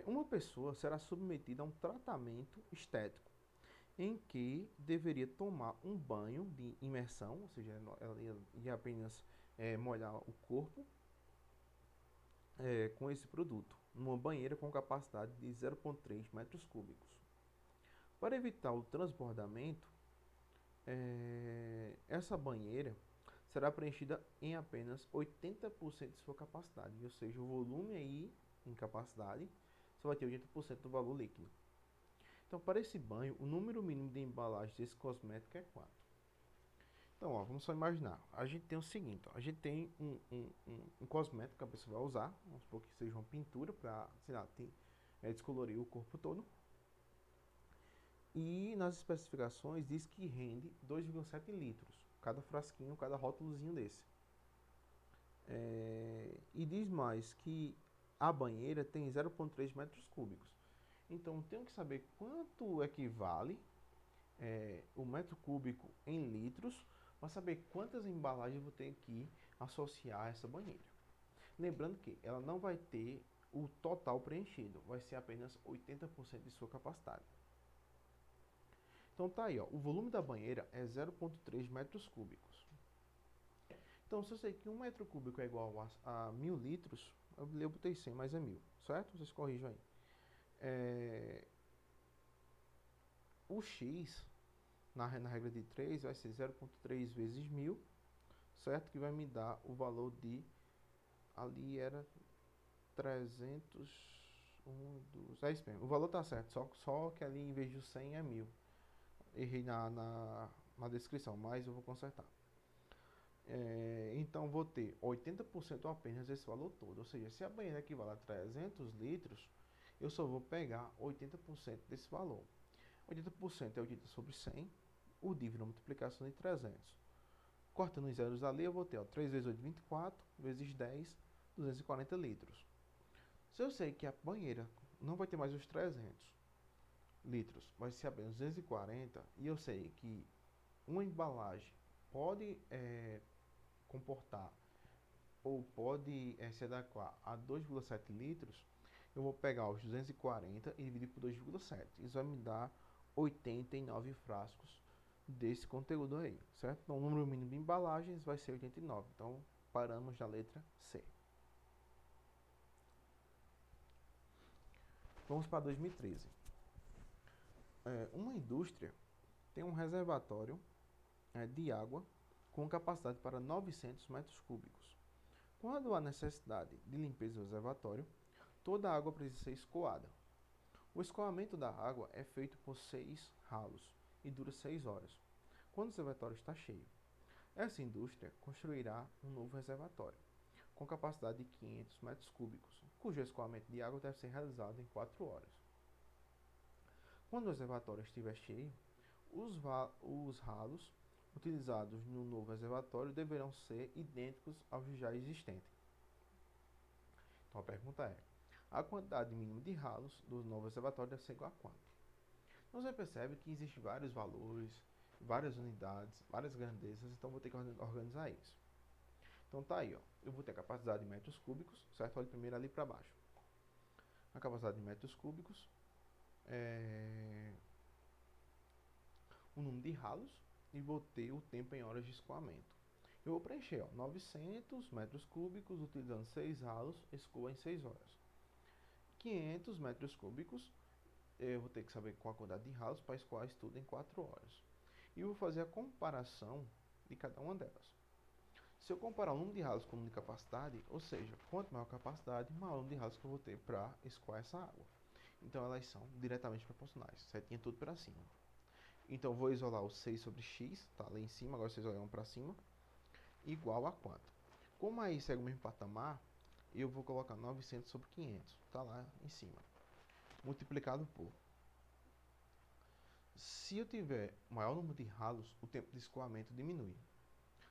Uma pessoa será submetida a um tratamento estético, em que deveria tomar um banho de imersão, ou seja, ela ia apenas molhar o corpo com esse produto, numa banheira com capacidade de 0,3 metros cúbicos. Para evitar o transbordamento, essa banheira será preenchida em apenas 80% de sua capacidade, ou seja, o volume aí em capacidade só vai ter 80% do valor líquido. Então, para esse banho, o número mínimo de embalagem desse cosmético é 4. Então, ó, vamos só imaginar. A gente tem o seguinte, ó, a gente tem um cosmético que a pessoa vai usar, vamos supor que seja uma pintura para, sei lá, descolorir o corpo todo. E nas especificações diz que rende 2,7 litros, cada frasquinho, cada rótulozinho desse. E diz mais que a banheira tem 0,3 metros cúbicos. Então, tenho que saber quanto equivale o metro cúbico em litros, para saber quantas embalagens eu vou ter que associar a essa banheira. Lembrando que ela não vai ter o total preenchido, vai ser apenas 80% de sua capacidade. Então tá aí, ó, o volume da banheira é 0,3 metros cúbicos. Então, se eu sei que 1 metro cúbico é igual a 1000 litros, eu botei 100, mas é 1000, certo? Vocês corrijam aí. O X, na regra de 3, vai ser 0,3 vezes 1000, certo? Que vai me dar o valor de, ali era 300, 2, é isso mesmo. O valor tá certo, só que ali em vez de 100 é 1000. Errei na descrição, mas eu vou consertar. Então, vou ter 80% apenas desse valor todo. Ou seja, se a banheira equivale a 300 litros, eu só vou pegar 80% desse valor. 80% é 80 sobre 100, o dividido na multiplicação de 300. Cortando os zeros ali, eu vou ter 3 vezes 8, 24, vezes 10, 240 litros. Se eu sei que a banheira não vai ter mais os 300 litros, vai ser apenas 240, e eu sei que uma embalagem pode comportar ou pode se adequar a 2,7 litros, eu vou pegar os 240 e dividir por 2,7. Isso vai me dar 89 frascos desse conteúdo aí, certo? Então, o número mínimo de embalagens vai ser 89. Então, paramos na letra C. Vamos para 2013. Uma indústria tem um reservatório de água com capacidade para 900 metros cúbicos. Quando há necessidade de limpeza do reservatório, toda a água precisa ser escoada. O escoamento da água é feito por 6 ralos e dura 6 horas, quando o reservatório está cheio. Essa indústria construirá um novo reservatório, com capacidade de 500 metros cúbicos, cujo escoamento de água deve ser realizado em 4 horas. Quando o reservatório estiver cheio, os ralos utilizados no novo reservatório deverão ser idênticos aos já existentes. Então a pergunta é: a quantidade mínima de ralos do novo reservatório deve ser igual a quanto? Então você percebe que existem vários valores, várias unidades, várias grandezas, então vou ter que organizar isso. Então tá aí, ó, eu vou ter a capacidade de metros cúbicos, certo? Olha primeiro ali para baixo. A capacidade de metros cúbicos, o número de ralos e vou ter o tempo em horas de escoamento. Eu vou preencher, ó, 900 metros cúbicos utilizando 6 ralos, escoa em 6 horas. 500 metros cúbicos, eu vou ter que saber qual a quantidade de ralos para escoar isso tudo em 4 horas. E vou fazer a comparação de cada uma delas. Se eu comparar o número de ralos com o número de capacidade, ou seja, quanto maior a capacidade, maior o número de ralos que eu vou ter para escoar essa água. Então elas são diretamente proporcionais, setinha tudo para cima. Então eu vou isolar o 6 sobre x, tá lá em cima, agora vocês olham para cima, igual a quanto? Como aí segue o mesmo patamar, eu vou colocar 900 sobre 500, tá lá em cima, multiplicado por. Se eu tiver maior número de ralos, o tempo de escoamento diminui.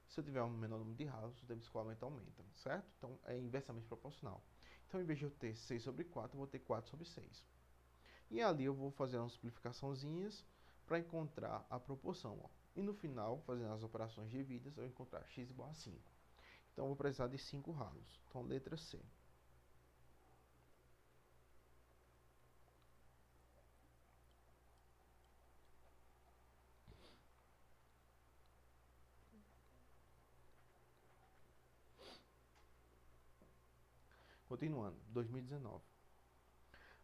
Se eu tiver um menor número de ralos, o tempo de escoamento aumenta, certo? Então é inversamente proporcional. Então, em vez de eu ter 6 sobre 4, eu vou ter 4 sobre 6. E ali eu vou fazer umas simplificaçõezinhas para encontrar a proporção. Ó. E no final, fazendo as operações devidas, eu vou encontrar x igual a 5. Então eu vou precisar de 5 ralos. Então, letra C. Continuando, 2019.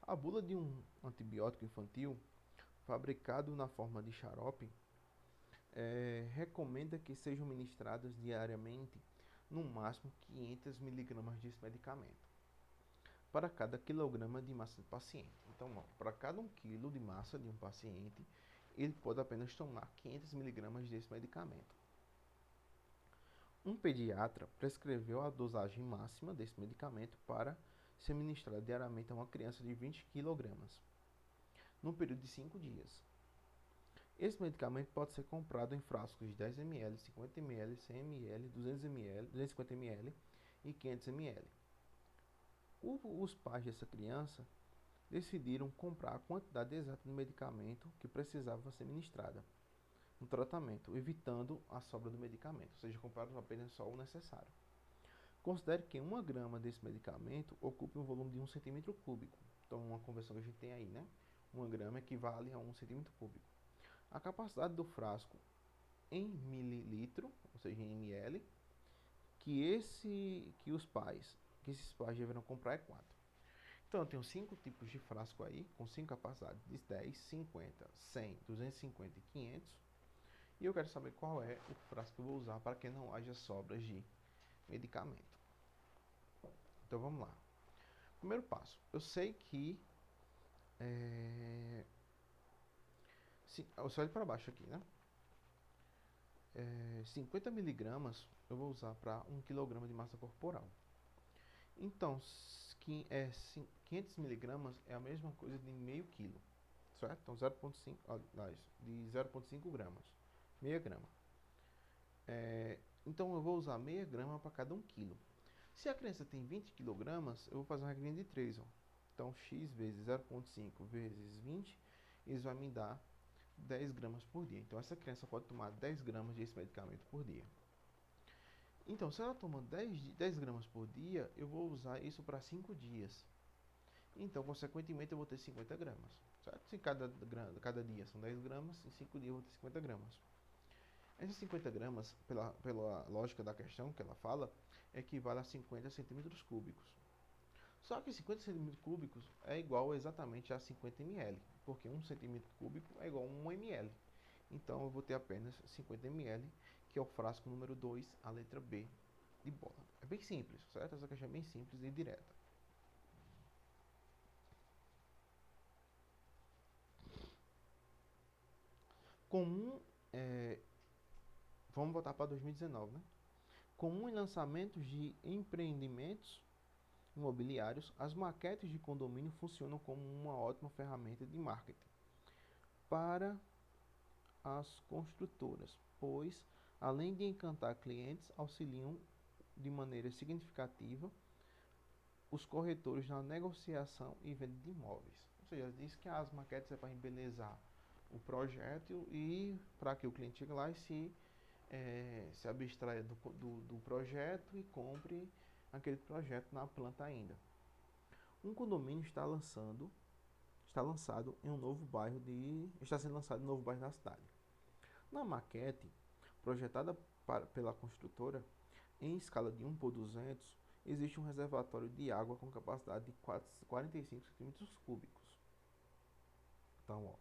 A bula de um antibiótico infantil, fabricado na forma de xarope, recomenda que sejam ministradas diariamente no máximo 500 miligramas desse medicamento para cada quilograma de massa do paciente. Então, ó, para cada 1 quilo de massa de um paciente, ele pode apenas tomar 500 miligramas desse medicamento. Um pediatra prescreveu a dosagem máxima desse medicamento para ser ministrada diariamente a uma criança de 20 quilogramas, no período de 5 dias. Esse medicamento pode ser comprado em frascos de 10 ml, 50 ml, 100 ml, 200 ml, 250 ml e 500 ml. Os pais dessa criança decidiram comprar a quantidade exata do medicamento que precisava ser ministrada no tratamento, evitando a sobra do medicamento, ou seja, compraram apenas só o necessário. Considere que 1 grama desse medicamento ocupa um volume de 1 centímetro cúbico. Então, uma conversão que a gente tem aí, né? 1 grama equivale a 1 centímetro cúbico. A capacidade do frasco em mililitro, ou seja, em ml, que esses pais deverão comprar é 4. Então, eu tenho 5 tipos de frasco aí, com 5 capacidades de 10, 50, 100, 250 e 500. E eu quero saber qual é o frasco que eu vou usar para que não haja sobras de medicamento. Então, vamos lá. Primeiro passo. Eu sei que... eu só olho para baixo aqui, né? 50 miligramas eu vou usar para 1 quilograma de massa corporal. Então, 500 miligramas é a mesma coisa de meio quilo, certo? Então, 0,5, de 0,5 gramas, meia grama. Então, eu vou usar meia grama para cada 1 quilo. Se a criança tem 20 quilogramas, eu vou fazer uma regrinha de 3. Ó. Então, x vezes 0,5 vezes 20, isso vai me dar 10 gramas por dia. Então, essa criança pode tomar 10 gramas desse medicamento por dia. Então, se ela toma 10 gramas por dia, eu vou usar isso para 5 dias. Então, consequentemente, eu vou ter 50 gramas. Certo? Se cada dia são 10 gramas, em 5 dias eu vou ter 50 gramas. Essas 50 gramas, pela lógica da questão que ela fala, equivale a 50 centímetros cúbicos. Só que 50 centímetros cúbicos é igual exatamente a 50 ml, porque 1 centímetro cúbico é igual a 1 ml. Então, eu vou ter apenas 50 ml, que é o frasco número 2, a letra B de bola. É bem simples, certo? Essa questão é bem simples e direta. Comum, vamos voltar para 2019, né? Comum em lançamentos de empreendimentos imobiliários, as maquetes de condomínio funcionam como uma ótima ferramenta de marketing para as construtoras, pois, além de encantar clientes, auxiliam de maneira significativa os corretores na negociação e venda de imóveis. Ou seja, diz que as maquetes é para embelezar o projeto e para que o cliente chegue lá e se abstraia do projeto e compre aquele projeto na planta ainda. Um condomínio está lançado em um novo bairro está sendo lançado em um novo bairro da cidade. Na maquete, projetada pela construtora, em escala de 1 por 200, existe um reservatório de água com capacidade de 45 centímetros cúbicos. Então, ó,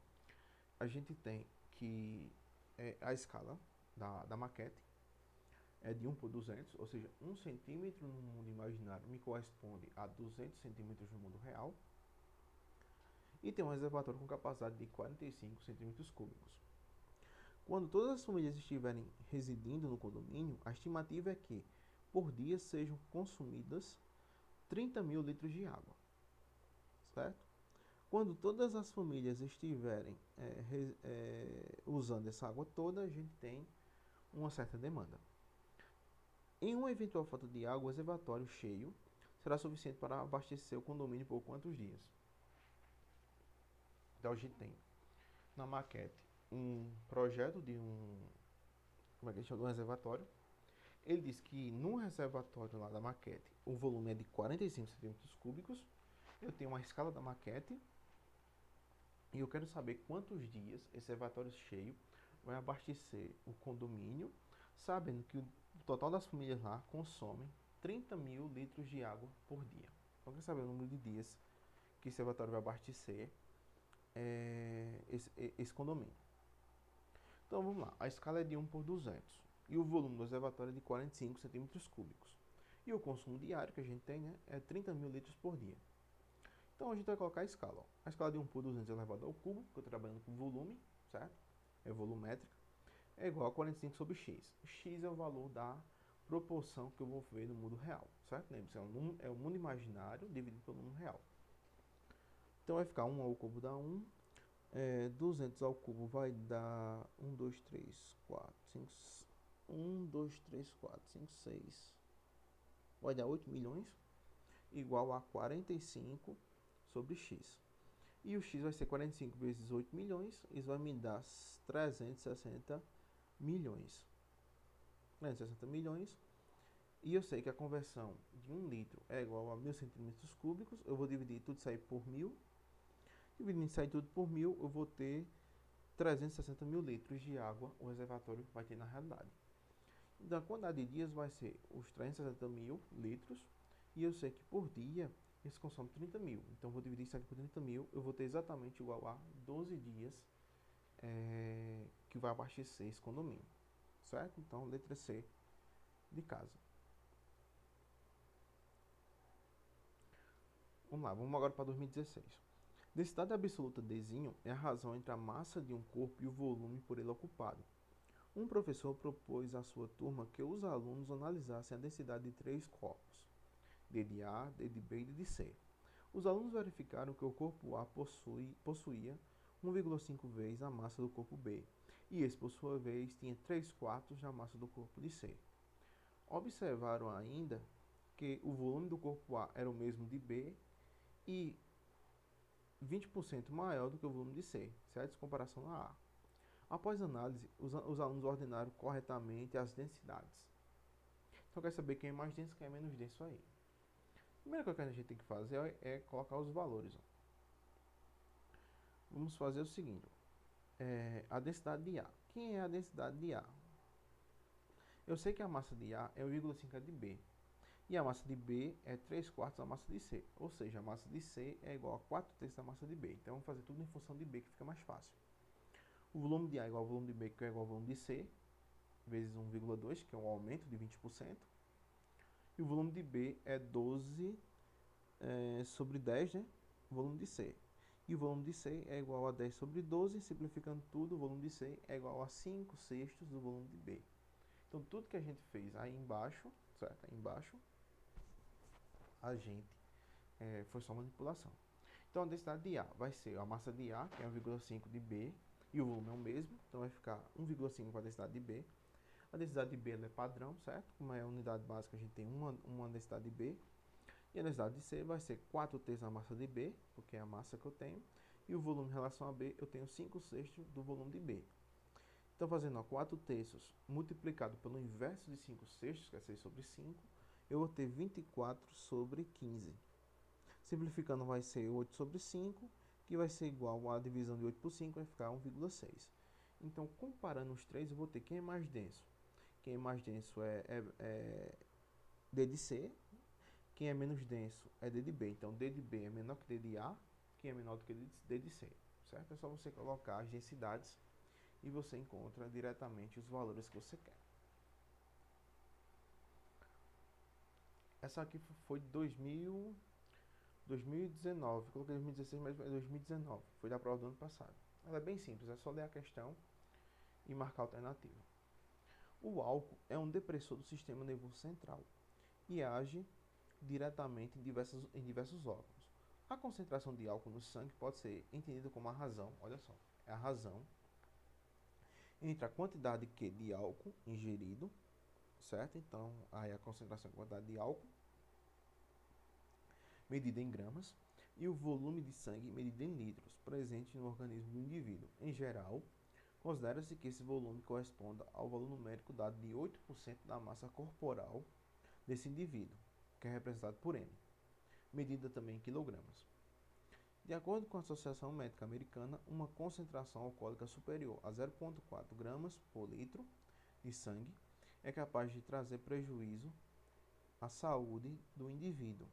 a gente tem que a escala da maquete, é de 1 por 200, ou seja, 1 centímetro no mundo imaginário me corresponde a 200 centímetros no mundo real. E tem um reservatório com capacidade de 45 centímetros cúbicos. Quando todas as famílias estiverem residindo no condomínio, a estimativa é que, por dia, sejam consumidas 30 mil litros de água, certo? Quando todas as famílias estiverem usando essa água toda, a gente tem uma certa demanda. Em uma eventual falta de água, o reservatório cheio será suficiente para abastecer o condomínio por quantos dias? Então a gente tem na maquete um projeto de como é que a gente chama, de um reservatório. Ele diz que no reservatório lá da maquete o volume é de 45 centímetros cúbicos. Eu tenho uma escala da maquete e eu quero saber quantos dias esse reservatório cheio vai abastecer o condomínio, sabendo que o total das famílias lá consomem 30 mil litros de água por dia. Então, quer saber o número de dias que esse reservatório vai abastecer esse condomínio. Então, vamos lá. A escala é de 1 por 200 e o volume do reservatório é de 45 centímetros cúbicos. E o consumo diário que a gente tem, né, é 30 mil litros por dia. Então, a gente vai colocar a escala. Ó. A escala de 1 por 200 elevado ao cubo, porque eu estou trabalhando com volume, certo? É volumétrica. É igual a 45 sobre x. X é o valor da proporção que eu vou ver no mundo real, certo? Lembre-se, é o mundo imaginário dividido pelo mundo real. Então vai ficar 1 ao cubo dá 1, 200 ao cubo vai dar 1, 2, 3, 4, 5, 1, 2, 3, 4, 5, 6, vai dar 8 milhões, igual a 45 sobre x. E o x vai ser 45 vezes 8 milhões, isso vai me dar 360 milhões. 360 milhões. E eu sei que a conversão de 1 litro é igual a 1000 centímetros cúbicos. Eu vou dividir tudo isso aí por 1000. Dividindo isso aí tudo por 1000, eu vou ter 360 mil litros de água o reservatório vai ter na realidade. Então a quantidade de dias vai ser os 360 mil litros. E eu sei que por dia eles consomem 30 mil. Então eu vou dividir isso aqui por 30 mil. Eu vou ter exatamente igual a 12 dias que vai abastecer esse condomínio. Certo? Então letra C de casa. Vamos lá, vamos agora para 2016. Densidade absoluta Dzinho é a razão entre a massa de um corpo e o volume por ele ocupado. Um professor propôs à sua turma que os alunos analisassem a densidade de 3 corpos, D de A, D de B e D de C. Os alunos verificaram que o corpo A possuía 1,5 vezes a massa do corpo B, e esse, por sua vez, tinha 3/4 da massa do corpo de C. Observaram ainda que o volume do corpo A era o mesmo de B e 20% maior do que o volume de C, certo? Em comparação a A. Após análise, os alunos ordenaram corretamente as densidades. Então, quer saber quem é mais denso e quem é menos denso aí. A primeira coisa que a gente tem que fazer é colocar os valores. Ó. Vamos fazer o seguinte. A densidade de A. Quem é a densidade de A? Eu sei que a massa de A é 1,5 de B. E a massa de B é 3/4 da massa de C. Ou seja, a massa de C é igual a 4/3 da massa de B. Então, vamos fazer tudo em função de B, que fica mais fácil. O volume de A é igual ao volume de B, que é igual ao volume de C, vezes 1,2, que é um aumento de 20%. E o volume de B é 12 sobre 10, né? O volume de C. E o volume de C é igual a 10 sobre 12, simplificando tudo, o volume de C é igual a 5/6 do volume de B. Então, tudo que a gente fez aí embaixo, certo? Aí embaixo, a gente foi só manipulação. Então, a densidade de A vai ser a massa de A, que é 1,5 de B, e o volume é o mesmo, então vai ficar 1,5 para a densidade de B. A densidade de B é padrão, certo? Como é a unidade básica, a gente tem uma densidade de B. E a densidade de C vai ser 4/3 da massa de B, porque é a massa que eu tenho. E o volume em relação a B, eu tenho 5/6 do volume de B. Então, fazendo 4/3 multiplicado pelo inverso de 5/6, que é 6 sobre 5, eu vou ter 24 sobre 15. Simplificando, vai ser 8 sobre 5, que vai ser igual a divisão de 8 por 5, vai ficar 1,6. Então, comparando os três, eu vou ter quem é mais denso. Quem é mais denso é D de C. Quem é menos denso é D de B. Então, D de B é menor que D de A. Quem é menor do que D de C. Certo? É só você colocar as densidades e você encontra diretamente os valores que você quer. Essa aqui foi de 2019. Coloquei 2016, mas é 2019. Foi da prova do ano passado. Ela é bem simples, é só ler a questão e marcar a alternativa. O álcool é um depressor do sistema nervoso central e age diretamente em diversos órgãos. A concentração de álcool no sangue pode ser entendida como a razão, olha só, é a razão entre a quantidade de álcool ingerido, certo? Então, aí a concentração e a quantidade de álcool medida em gramas e o volume de sangue medido em litros presente no organismo do indivíduo. Em geral, considera-se que esse volume corresponda ao valor numérico dado de 8% da massa corporal desse indivíduo, que é representado por M, medida também em quilogramas. De acordo com a Associação Médica Americana, uma concentração alcoólica superior a 0,4 gramas por litro de sangue é capaz de trazer prejuízo à saúde do indivíduo.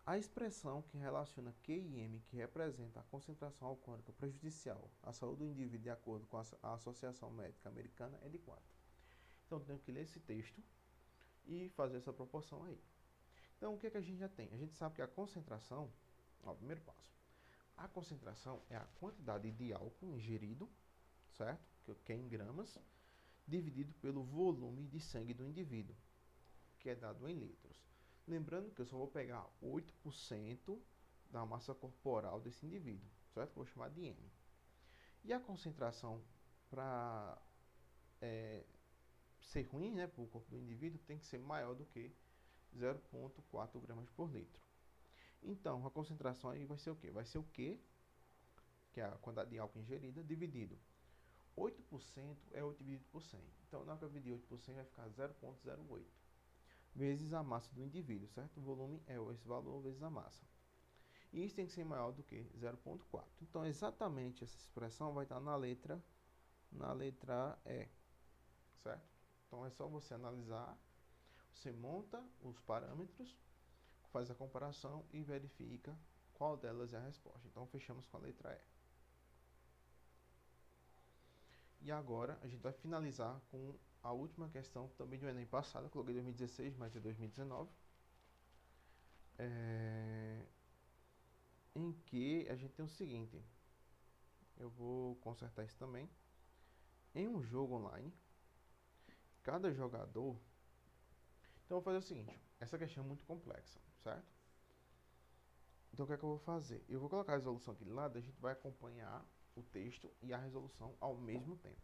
A expressão que relaciona Q e M, que representa a concentração alcoólica prejudicial à saúde do indivíduo de acordo com a Associação Médica Americana, é de 4. Então, eu tenho que ler esse texto e fazer essa proporção aí. Então, o que é que a gente já tem? A gente sabe que a concentração, ó, primeiro passo, a concentração é a quantidade de álcool ingerido, certo? Que é em gramas, dividido pelo volume de sangue do indivíduo, que é dado em litros. Lembrando que eu só vou pegar 8% da massa corporal desse indivíduo, certo? Vou chamar de M. E a concentração para ser ruim, né, para o corpo do indivíduo, tem que ser maior do que 0,4 gramas por litro. Então, a concentração aí vai ser o quê? Vai ser o Q, que é a quantidade de álcool ingerida, dividido. 8% é 8 dividido por 100. Então, na hora que eu dividir 8 por 100, vai ficar 0,08 vezes a massa do indivíduo, certo? O volume é esse valor vezes a massa. E isso tem que ser maior do que 0,4. Então, exatamente essa expressão vai estar na letra E, certo? Então, é só você analisar, você monta os parâmetros, faz a comparação e verifica qual delas é a resposta. Então, fechamos com a letra E. E agora, a gente vai finalizar com a última questão, também do Enem passado, eu coloquei 2016, mas é 2019. Em que a gente tem o seguinte, eu vou consertar isso também. Em um jogo online, cada jogador... Então, eu vou fazer o seguinte, essa questão é muito complexa, certo? Então, o que é que eu vou fazer? Eu vou colocar a resolução aqui de lado, a gente vai acompanhar o texto e a resolução ao mesmo tempo.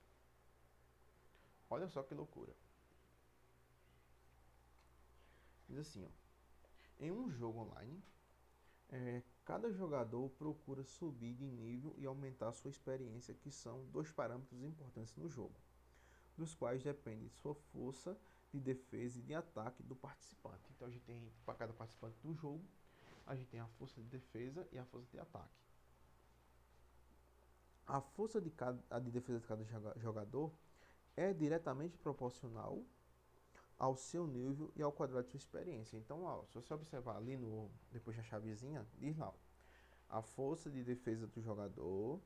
Olha só que loucura. Diz assim, ó. Em um jogo online, cada jogador procura subir de nível e aumentar sua experiência, que são dois parâmetros importantes no jogo, dos quais depende sua força de defesa e de ataque do participante. Então a gente tem, para cada participante do jogo, a gente tem a força de defesa e a força de ataque. A força de defesa de cada jogador é diretamente proporcional ao seu nível e ao quadrado de sua experiência. Então, ó, se você observar ali depois da chavezinha, diz lá, ó, a força de defesa do jogador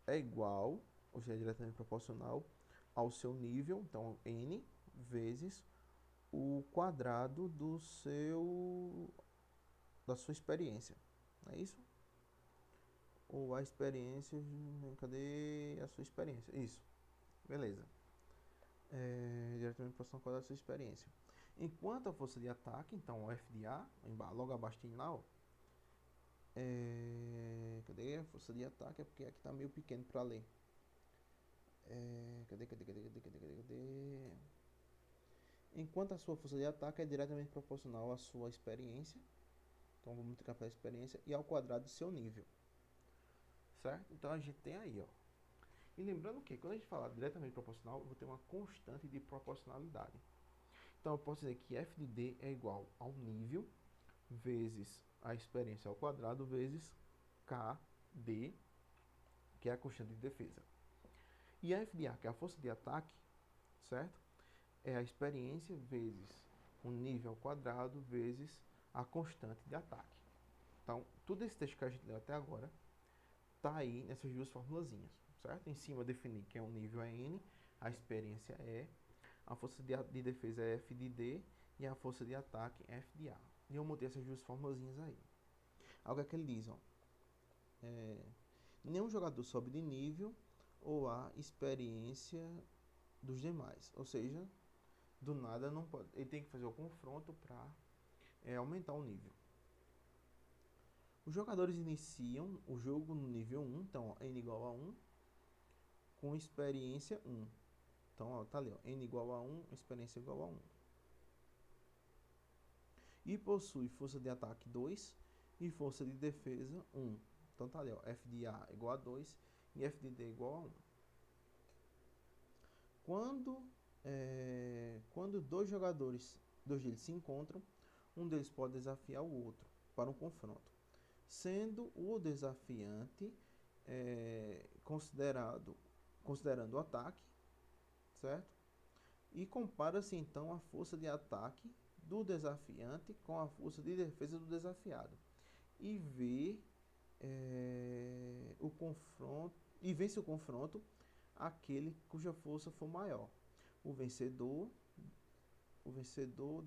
é igual, ou seja, é diretamente proporcional ao seu nível, então N vezes o quadrado da sua experiência. Não é isso? Ou a experiência, cadê a sua experiência? Isso, beleza. Diretamente proporcional ao quadrado da sua experiência. Enquanto a força de ataque, então o F de A, logo abaixo tem lá, ó, cadê a força de ataque? É porque aqui tá meio pequeno para ler. Cadê? Enquanto a sua força de ataque é diretamente proporcional à sua experiência, então vamos multiplicar pela experiência e ao quadrado do seu nível, certo? Então a gente tem aí, ó. E lembrando que quando a gente falar diretamente proporcional, eu vou ter uma constante de proporcionalidade. Então eu posso dizer que f de d é igual ao nível vezes a experiência ao quadrado vezes kd, que é a constante de defesa. E a f de a, que é a força de ataque, certo? É a experiência vezes o nível ao quadrado vezes a constante de ataque. Então, tudo esse texto que a gente leu até agora está aí nessas duas formulazinhas, certo? Em cima eu defini que é o nível é N, a experiência é, A força de defesa é F de D e a força de ataque é F de A. E eu montei essas duas formulazinhas aí. Algo é que ele diz, ó. Nenhum jogador sobe de nível ou há experiência dos demais. Ou seja, do nada não pode. Ele tem que fazer o confronto para aumentar o nível. Os jogadores iniciam o jogo no nível 1, então ó, n igual a 1, com experiência 1. Então ó, tá ali, ó, n igual a 1, experiência igual a 1. E possui força de ataque 2 e força de defesa 1. Então tá ali, ó, F de A igual a 2 e F de D igual a 1. Quando dois deles se encontram, um deles pode desafiar o outro para um confronto, sendo o desafiante considerando o ataque, certo? E compara-se então a força de ataque do desafiante com a força de defesa do desafiado e vence o confronto aquele cuja força for maior. O vencedor do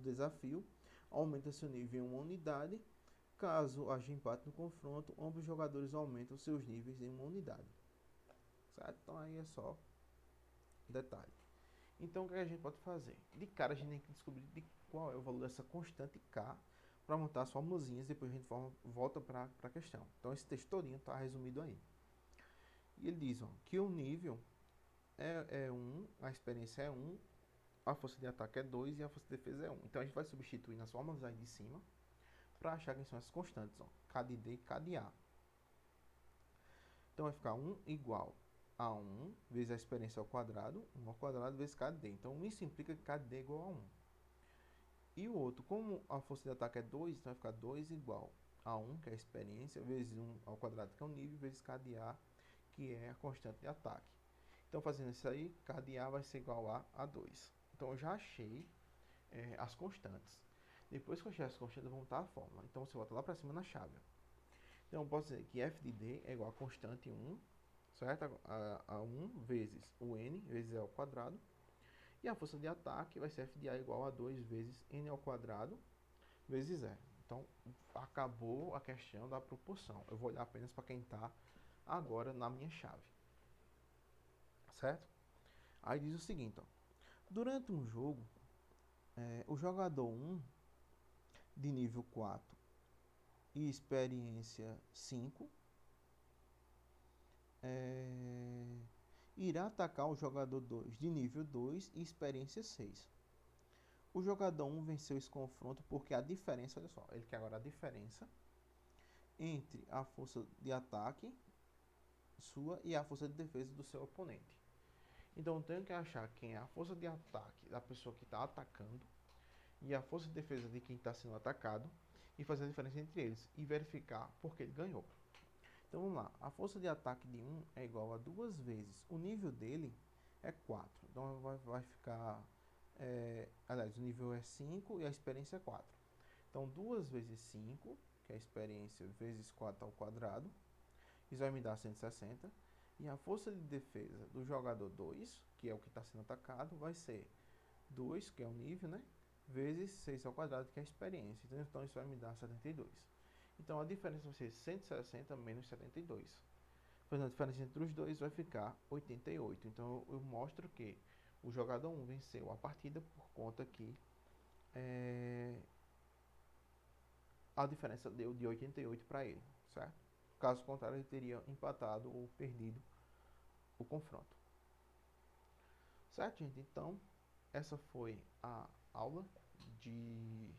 desafio aumenta seu nível em uma unidade. Caso haja empate no confronto, ambos os jogadores aumentam seus níveis em uma unidade. Certo? Então aí é só detalhe. Então o que a gente pode fazer? De cara a gente tem que descobrir qual é o valor dessa constante K para montar as formulazinhas, depois a gente volta para a questão. Então esse texto todinho está resumido aí. E ele diz que o nível é 1, a experiência é 1, a força de ataque é 2 e a força de defesa é 1. Então a gente vai substituir nas fórmulas aí de cima para achar quem são essas constantes, K de D e K de A. Então vai ficar 1 igual a 1 vezes a experiência ao quadrado, 1 ao quadrado vezes K de D. Então isso implica que K de D é igual a 1. E o outro, como a força de ataque é 2, então vai ficar 2 igual a 1, que é a experiência, vezes 1 ao quadrado, que é o nível, vezes K de A, que é a constante de ataque. Então fazendo isso aí, K de A vai ser igual a 2. Então eu já achei as constantes. Depois que eu achei as constantes, eu vou montar a fórmula. Então você volta lá para cima na chave. Então eu posso dizer que F de D é igual a constante 1, certo? A 1 vezes o N vezes E ao quadrado. E a força de ataque vai ser F de A igual a 2 vezes N ao quadrado vezes E. Então acabou a questão da proporção. Eu vou olhar apenas para quem está agora na minha chave. Certo? Aí diz o seguinte, durante um jogo, o jogador 1 de nível 4 e experiência 5 irá atacar o jogador 2 de nível 2 e experiência 6. O jogador 1 venceu esse confronto porque a diferença, olha só, ele quer agora a diferença entre a força de ataque sua e a força de defesa do seu oponente. Então eu tenho que achar quem é a força de ataque da pessoa que está atacando e a força de defesa de quem está sendo atacado e fazer a diferença entre eles e verificar porque ele ganhou. Então vamos lá, a força de ataque de 1 é igual a 2 vezes, o nível dele é 4, então vai ficar, aliás, o nível é 5 e a experiência é 4. Então 2 vezes 5, que é a experiência, vezes 4 ao quadrado, isso vai me dar 160. E a força de defesa do jogador 2, que é o que está sendo atacado, vai ser 2, que é o nível, né? Vezes 6 ao quadrado, que é a experiência. Então isso vai me dar 72. Então a diferença vai ser 160 menos 72. Fazendo a diferença entre os dois vai ficar 88. Então eu mostro que o jogador 1 venceu a partida por conta que a diferença deu de 88 para ele, certo? Caso contrário, ele teria empatado ou perdido o confronto. Certo, gente? Então, essa foi a aula de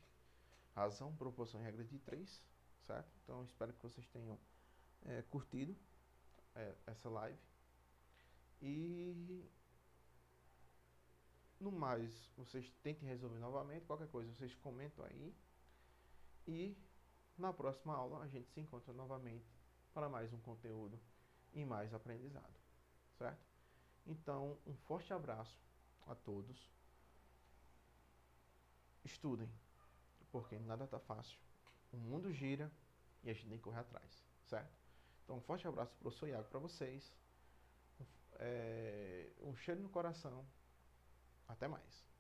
razão, proporção e regra de 3, certo? Então, espero que vocês tenham curtido essa live. E, no mais, vocês tentem resolver novamente. Qualquer coisa, vocês comentam aí. E, na próxima aula, a gente se encontra novamente para mais um conteúdo e mais aprendizado, certo? Então, um forte abraço a todos. Estudem, porque nada está fácil. O mundo gira e a gente tem que correr atrás, certo? Então, um forte abraço do professor Iago para vocês. Um cheiro no coração Até mais.